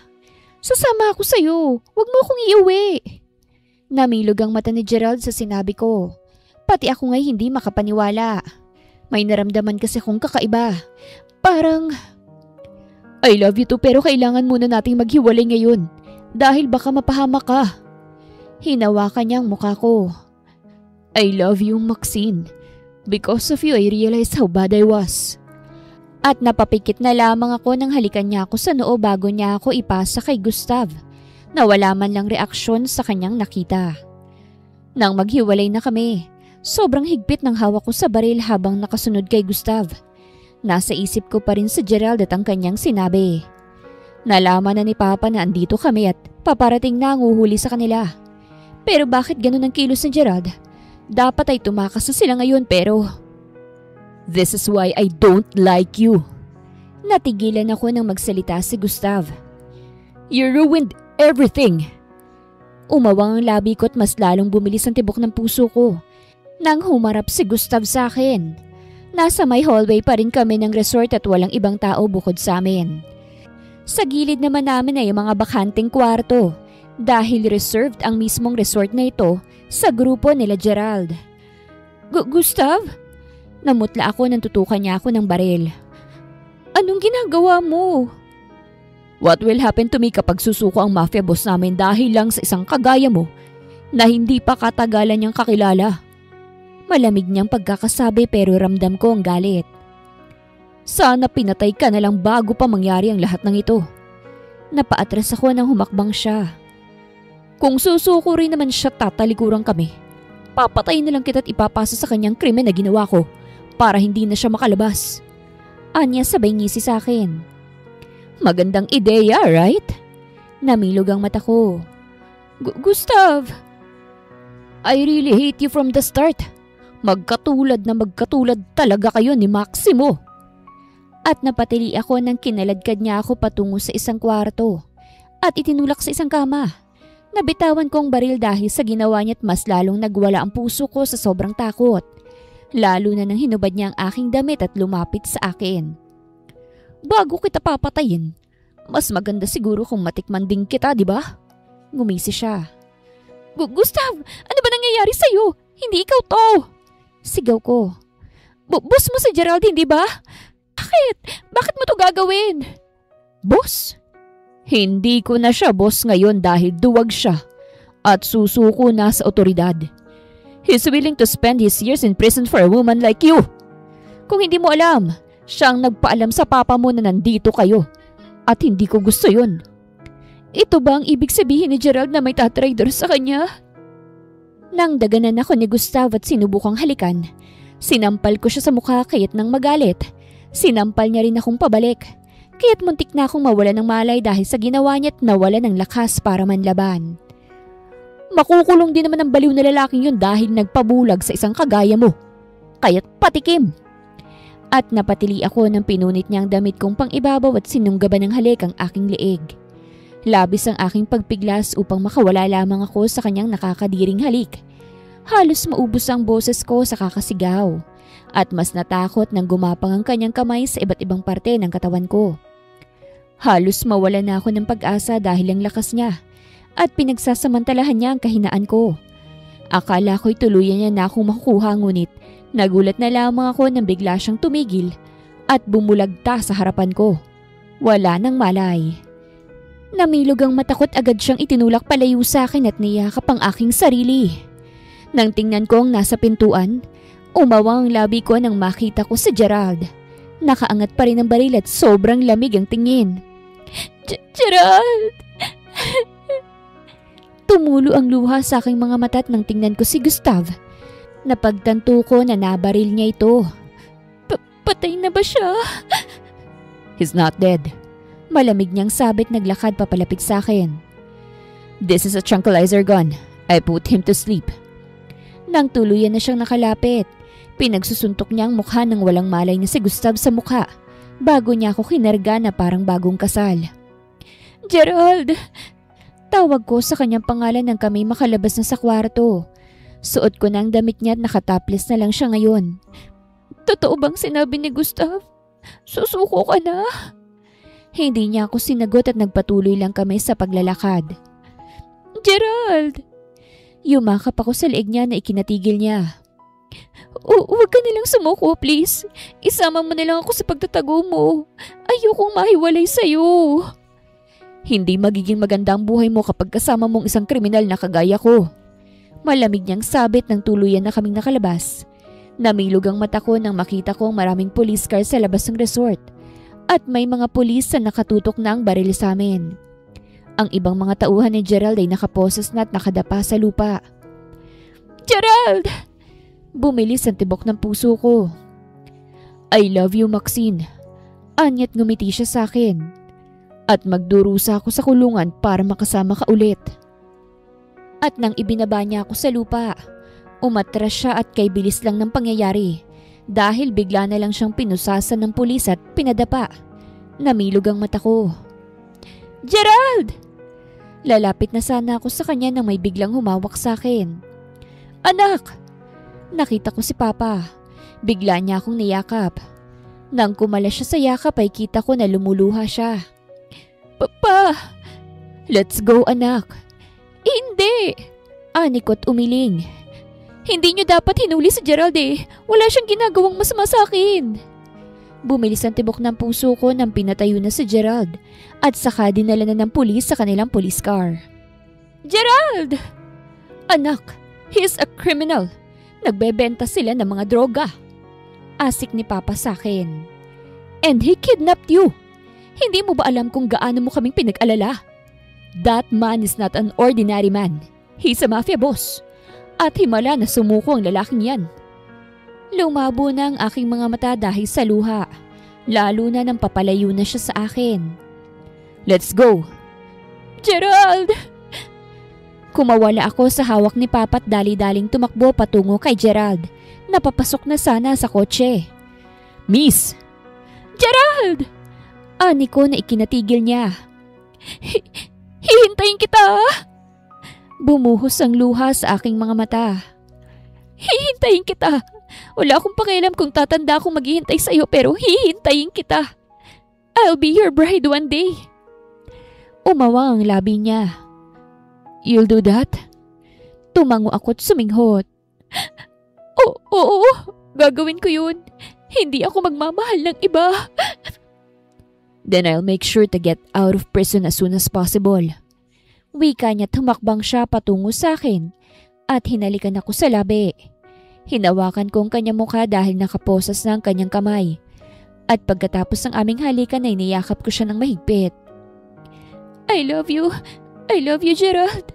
Sasama ako sa'yo. Huwag mo akong iuwi. Namilog ang mata ni Gerald sa sinabi ko. Pati ako nga'y hindi makapaniwala. May naramdaman kasi akong kakaiba. Parang... I love you too pero kailangan muna nating maghiwalay ngayon. Dahil baka mapahamak ka. Hinawakan niya ang mukha ko. I love you, Maxine. Because of you, I realized how bad I was. At napapikit na lamang ako nang halikan niya ako sa noo bago niya ako ipasa kay Gustav. Nawala man lang reaksyon sa kanyang nakita. Nang maghiwalay na kami, sobrang higpit ng hawak ko sa baril habang nakasunod kay Gustav. Nasa isip ko pa rin si Gerald at ang kanyang sinabi. Nalaman na ni Papa na andito kami at paparating na ang uhuli sa kanila. Pero bakit ganun ang kilos ni Gerald? Dapat ay tumakas na sila ngayon pero... This is why I don't like you. Natigilan ako nang magsalita si Gustav. You ruined everything. Umawang ang labi ko at mas lalong bumilis ang tibok ng puso ko. Nang humarap si Gustav sa akin. Nasa may hallway pa rin kami ng resort at walang ibang tao bukod sa amin. Sa gilid naman namin ay mga bakanting kwarto dahil reserved ang mismong resort na ito sa grupo nila Gerald. Gustav? Namutla ako nang tutukan niya ako ng baril. Anong ginagawa mo? What will happen to me kapag susuko ang mafia boss namin dahil lang sa isang kagaya mo na hindi pa katagalan niyang kakilala? Malamig niyang pagkakasabi pero ramdam ko ang galit. Sana pinatay ka na lang bago pa mangyari ang lahat ng ito. Napaatras ako nang humakbang siya. Kung susuko rin naman siya tatalikuran kami. Papatayin na lang kita't ipapasa sa kanyang krimen na ginawa ko para hindi na siya makalabas. Anya sabay ngisi sa akin. Magandang ideya, right? Namilog ang mata ko. Gustav! I really hate you from the start. Magkatulad na magkatulad talaga kayo ni Maximo. At napatili ako nang kinaladkad niya ako patungo sa isang kwarto at itinulak sa isang kama. Nabitawan ko ang baril dahil sa ginawa niya at mas lalong nagwala ang puso ko sa sobrang takot. Lalo na nang hinubad niya ang aking damit at lumapit sa akin. Bago kita papatayin, mas maganda siguro kung matikman din kita, di ba? Ngumisi siya. Gustav, ano ba nangyayari sa'yo? Hindi ikaw to! Sigaw ko. Boss mo si Geraldine, di ba? Bakit? Bakit mo to gagawin? Boss? Hindi ko na siya boss ngayon dahil duwag siya at susuko na sa otoridad. He's willing to spend his years in prison for a woman like you. Kung hindi mo alam, siyang nagpaalam sa papa mo na nandito kayo at hindi ko gusto yun. Ito ba ang ibig sabihin ni Gerald na may tatraidor sa kanya? Nang daganan ako ni Gustav at sinubukang halikan, sinampal ko siya sa mukha kaya't nang magalit. Sinampal niya rin akong pabalik. Kaya't muntik na akong mawala ng malay dahil sa ginawa niya at nawala ng lakas para manlaban. Makukulong din naman ang baliw na lalaking yun dahil nagpabulag sa isang kagaya mo. Kaya't patikim. At napatili ako ng pinunit niyang damit kong pang-ibabaw at sinunggaban ng halik ang aking leeg. Labis ang aking pagpiglas upang makawala lamang ako sa kanyang nakakadiring halik. Halos maubos ang boses ko sa kakasigaw. At mas natakot nang gumapang ang kanyang kamay sa iba't ibang parte ng katawan ko. Halos mawala na ako ng pag-asa dahil ang lakas niya at pinagsasamantalahan niya ang kahinaan ko. Akala ko'y tuluyan niya na akong makukuha ngunit nagulat na lamang ako nang bigla siyang tumigil at bumulagta sa harapan ko. Wala nang malay. Namilog ang matakot agad siyang itinulak palayo sa akin at niyakap ang aking sarili. Nang tingnan kong nasa pintuan, umawang ang labi ko nang makita ko si Gerald. Nakaangat pa rin ang baril at sobrang lamig ang tingin. Gerald! Tumulo ang luha sa aking mga mata at nang tingnan ko si Gustav. Napagtanto ko na nabaril niya ito. Patay na ba siya? He's not dead. Malamig niyang sabit naglakad papalapit sa akin. This is a tranquilizer gun. I put him to sleep. Nang tuluyan na siyang nakalapit, pinagsusuntok niya ang mukha ng walang malay na si Gustav sa mukha bago niya ako kinarga na parang bagong kasal. Gerald! Tawag ko sa kanyang pangalan nang kami makalabas na sa kwarto. Suot ko na ang damit niya at nakatopless na lang siya ngayon. Totoo bang sinabi ni Gustav? Susuko ka na? Hindi niya ako sinagot at nagpatuloy lang kami sa paglalakad. Gerald! Yumakap ako sa leeg niya na ikinatigil niya. Huwag ka nilang sumuko, please. Isama mo nilang ako sa pagtatago mo. Ayokong mahiwalay sa'yo. Hindi magiging maganda ang buhay mo kapag kasama mong isang kriminal na kagaya ko. Malamig niyang sabit ng tuluyan na kaming nakalabas. Namilog ang mata ko nang makita ko ang maraming police car sa labas ng resort. At may mga pulis na nakatutok na ang baril sa amin. Ang ibang mga tauhan ni Gerald ay nakaposes na at nakadapa sa lupa. Gerald! Bumilis ang tibok ng puso ko. I love you, Maxine. Anyat ngumiti siya sa akin. At magdurusa ako sa kulungan para makasama ka ulit. At nang ibinaba niya ako sa lupa, umatras siya at kay bilis lang ng pangyayari. Dahil bigla na lang siyang pinusasan ng pulis at pinadapa. Namilog ang mata ko. Gerald! Lalapit na sana ako sa kanya nang may biglang humawak sa akin. Anak! Nakita ko si Papa. Bigla niya akong niyakap. Nang kumala siya sa yakap ay kita ko na lumuluha siya. Papa! Let's go, anak. Hindi! Anikot umiling. Hindi niyo dapat hinuli si Gerald eh. Wala siyang ginagawang masama sa akin. Bumilis ang tibok ng puso ko nang pinatayo na si Gerald at saka dinala na ng pulis sa kanilang police car. Gerald! Anak, he is a criminal. Nagbebenta sila ng mga droga. Asik ni Papa sa akin. And he kidnapped you. Hindi mo ba alam kung gaano mo kaming pinag-alala? That man is not an ordinary man. He's a mafia boss. At himala na sumuko ang lalaking yan. Lumabo na ang aking mga mata dahil sa luha. Lalo na nang papalayo na siya sa akin. Let's go! Gerald! Kumawala ako sa hawak ni Papa at dali-daling tumakbo patungo kay Gerald. Napapasok na sana sa kotse. Miss! Gerald! Ani ko na ikinatigil niya. Hihintayin kita! Bumuhos ang luha sa aking mga mata. Hihintayin kita. Wala akong pakialam kung tatanda akong maghihintay sa'yo pero hihintayin kita. I'll be your bride one day. Umawa ang labi niya. You'll do that? Tumango ako't suminghot. Oo, gagawin ko yun. Hindi ako magmamahal ng iba. Then I'll make sure to get out of prison as soon as possible. Wika niya, tumakbang siya patungo sa akin at hinalikan ako sa labi. Hinawakan ko ang kanyang mukha dahil nakaposas na ang kanyang kamay. At pagkatapos ng aming halikan ay niyakap ko siya ng mahigpit. I love you, Gerald.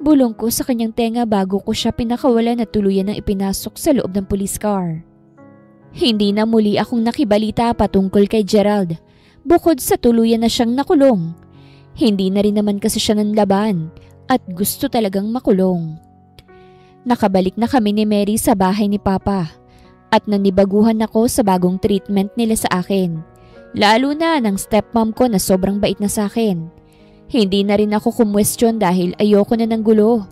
Bulong ko sa kanyang tenga bago ko siya pinakawalan at tuluyan ng ipinasok sa loob ng police car. Hindi na muli akong nakibalita patungkol kay Gerald, bukod sa tuluyan na siyang nakulong. Hindi na rin naman kasi siya nanlaban at gusto talagang makulong. Nakabalik na kami ni Mary sa bahay ni Papa at nanibaguhan ako sa bagong treatment nila sa akin. Lalo na ng stepmom ko na sobrang bait na sa akin. Hindi na rin ako kumwestiyon dahil ayoko na ng gulo.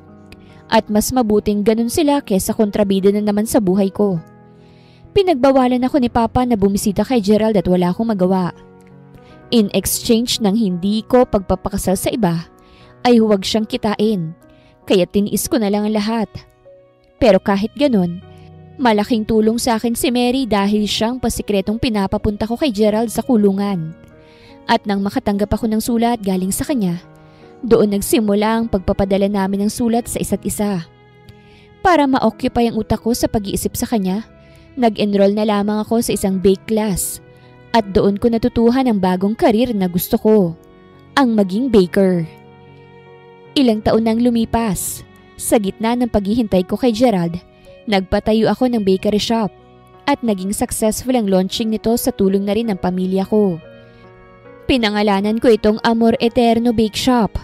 At mas mabuting ganun sila kesa kontrabida na naman sa buhay ko. Pinagbawalan ako ni Papa na bumisita kay Gerald at wala akong magawa. In exchange ng hindi ko pagpapakasal sa iba, ay huwag siyang kitain. Kaya tiniis ko na lang ang lahat. Pero kahit ganun, malaking tulong sa akin si Mary dahil siyang pasikretong pinapapunta ko kay Gerald sa kulungan. At nang makatanggap ako ng sulat galing sa kanya, doon nagsimula ang pagpapadala namin ng sulat sa isa't isa. Para ma-occupy ang utak ko sa pag-iisip sa kanya, nag-enroll na lamang ako sa isang bake class. At doon ko natutuhan ang bagong karir na gusto ko, ang maging baker. Ilang taon nang lumipas, sa gitna ng paghihintay ko kay Gerald, nagpatayo ako ng bakery shop at naging successful ang launching nito sa tulong na rin ng pamilya ko. Pinangalanan ko itong Amor Eterno Bake Shop,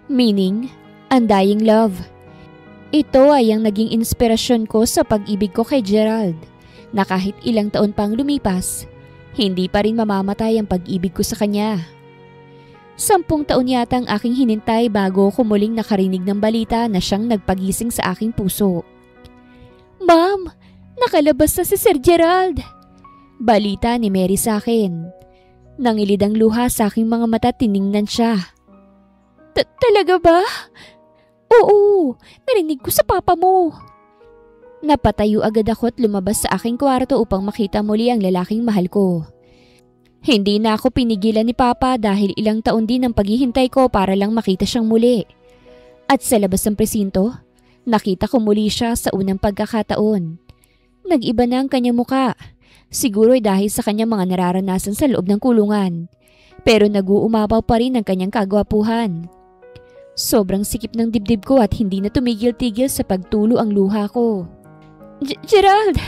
meaning Undying Love. Ito ay ang naging inspirasyon ko sa pag-ibig ko kay Gerald, na kahit ilang taon pang lumipas, hindi pa rin mamamatay ang pag-ibig ko sa kanya. 10 taon yata ang aking hinintay bago ko muling nakarinig ng balita na siyang nagpagising sa aking puso. Ma'am, nakalabas na si Sir Gerald! Balita ni Mary sa akin. Nangilid ang luha sa aking mga mata, tiningnan siya. Talaga ba? Oo, narinig ko sa papa mo. Napatayo agad ako at lumabas sa aking kwarto upang makita muli ang lalaking mahal ko. Hindi na ako pinigilan ni Papa dahil ilang taon din ang paghihintay ko para lang makita siyang muli. At sa labas ng presinto, nakita ko muli siya sa unang pagkakataon. Nag-iba na ang kanyang muka. Siguro ay dahil sa kanyang mga nararanasan sa loob ng kulungan. Pero nag-uumapaw pa rin ang kanyang kagwapuhan. Sobrang sikip ng dibdib ko at hindi na tumigil-tigil sa pagtulo ang luha ko. Gerald!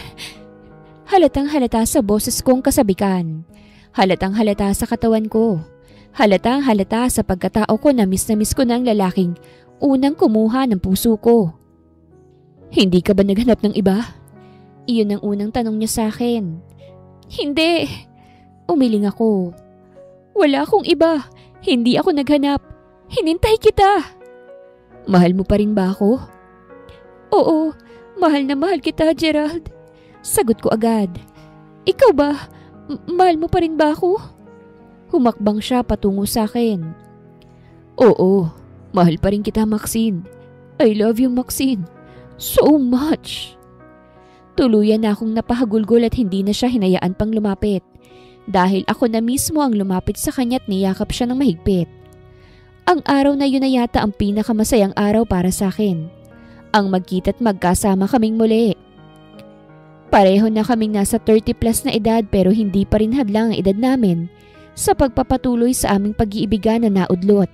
Halatang halata sa boses kong kasabikan. Halatang halata sa katawan ko. Halatang halata sa pagkatao ko na miss ko ng lalaking unang kumuha ng puso ko. Hindi ka ba naghanap ng iba? Iyon ang unang tanong niya sa akin. Hindi. Umiling ako. Wala akong iba. Hindi ako naghanap. Hinintay kita. Mahal mo pa rin ba ako? Oo, mahal na mahal kita, Gerald. Sagot ko agad. Ikaw ba? Mahal mo pa rin ba ako? Humakbang siya patungo sa akin. Oo, mahal pa rin kita, Maxine. I love you, Maxine. So much. Tuluyan na akong napahagulgol at hindi na siya hinayaan pang lumapit. Dahil ako na mismo ang lumapit sa kanya at niyakap siya ng mahigpit. Ang araw na yun na yata ang pinakamasayang araw para sa akin. Ang magkita't magkasama kaming muli. Pareho na kaming nasa 30 plus na edad pero hindi pa rin hadlang ang edad namin sa pagpapatuloy sa aming pag-iibigan na naudlot.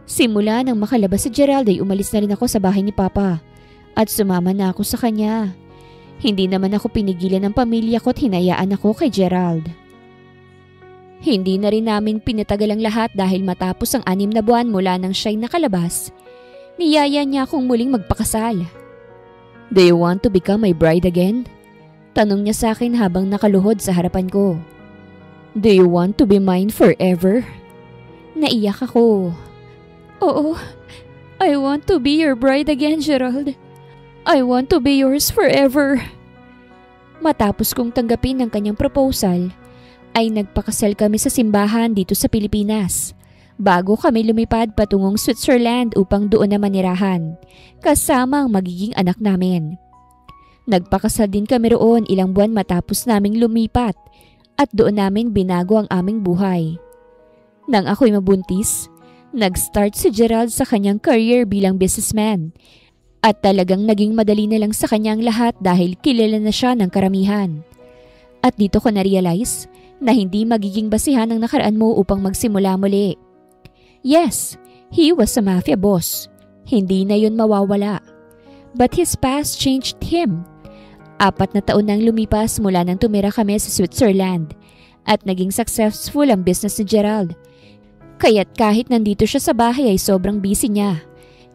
Simula nang makalabas si Gerald ay umalis na rin ako sa bahay ni Papa at sumama na ako sa kanya. Hindi naman ako pinigilan ng pamilya ko at hinayaan ako kay Gerald. Hindi na rin namin pinatagal ang lahat dahil matapos ang 6 na buwan mula nang siya'y nakalabas, niyaya niya akong muling magpakasal. Do you want to become my bride again? Tanong niya sa akin habang nakaluhod sa harapan ko. Do you want to be mine forever? Naiyak ako. Oo, I want to be your bride again, Gerald. I want to be yours forever. Matapos kong tanggapin ang kanyang proposal, ay nagpakasal kami sa simbahan dito sa Pilipinas, bago kami lumipad patungong Switzerland upang doon na manirahan, kasama ang magiging anak namin. Nagpakasal din kami roon ilang buwan matapos naming lumipat at doon namin binago ang aming buhay. Nang ako'y mabuntis, nag-start si Gerald sa kanyang career bilang businessman at talagang naging madali na lang sa kanyang lahat dahil kilala na siya ng karamihan. At dito ko na-realize na hindi magiging basihan ang nakaraan mo upang magsimula muli. Yes, he was a mafia boss. Hindi na yun mawawala. But his past changed him. 4 na taon nang lumipas mula nang tumira kami sa Switzerland at naging successful ang business ni Gerald. Kaya't kahit nandito siya sa bahay ay sobrang busy niya.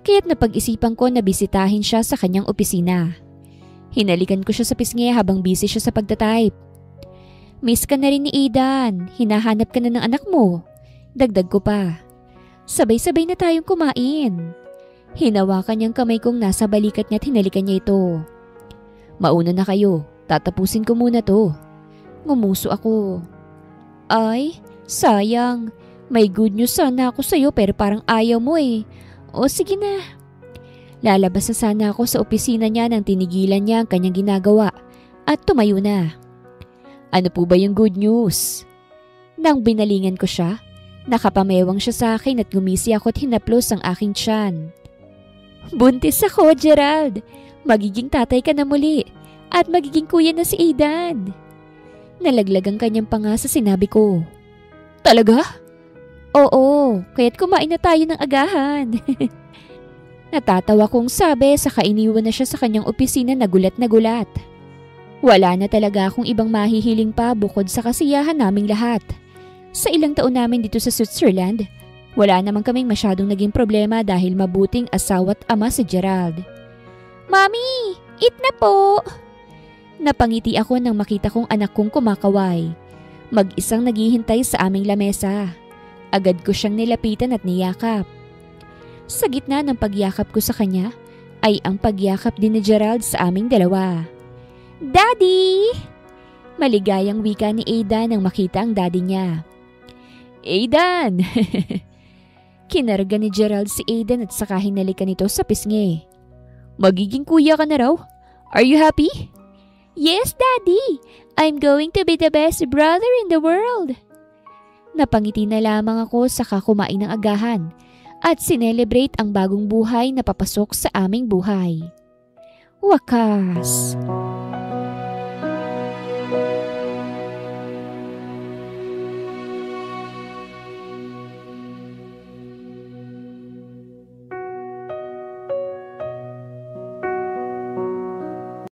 Kaya't napag-isipan ko na bisitahin siya sa kanyang opisina. Hinalikan ko siya sa pisngi habang busy siya sa pagtatype. Miss ka na rin ni Aidan. Hinahanap ka na ng anak mo. Dagdag ko pa. Sabay-sabay na tayong kumain. Hinawakan niyang kamay kong nasa balikat niya at hinalikan niya ito. Mauna na kayo. Tatapusin ko muna to. Ngumuso ako. Ay, sayang. May good news sana ako sa'yo pero parang ayaw mo eh. O sige na. Lalabas na sana ako sa opisina niya nang tinigilan niya ang kanyang ginagawa at tumayo na. Ano po ba yung good news? Nang binalingan ko siya, nakapamewang siya sa akin at gumisi ako at hinaplos ang aking tiyan. Buntis ako, Gerald. Magiging tatay ka na muli at magiging kuya na si Aidan. Nalaglag ang kanyang panga sa sinabi ko. Talaga? Oo, kaya't kumain na tayo ng agahan. Natatawa kong sabi saka iniwan na siya sa kanyang opisina na gulat na gulat. Wala na talaga akong ibang mahihiling pa bukod sa kasiyahan naming lahat. Sa ilang taon namin dito sa Switzerland, wala naman kaming masyadong naging problema dahil mabuting asawa't ama si Gerald. Mami, eat na po! Napangiti ako nang makita kong anak kong kumakaway. Mag-isang naghihintay sa aming lamesa. Agad ko siyang nilapitan at niyakap. Sa gitna ng pagyakap ko sa kanya, ay ang pagyakap din ni Gerald sa aming dalawa. Daddy! Maligayang wika ni Aidan nang makita ang daddy niya. Aidan! Kinarga ni Gerald si Aidan at saka hinalikan nito sa pisngi. Magiging kuya ka na raw? Are you happy? Yes, Daddy! I'm going to be the best brother in the world! Napangiti na lamang ako saka kumain ng agahan at sinelebrate ang bagong buhay na papasok sa aming buhay. Wakas!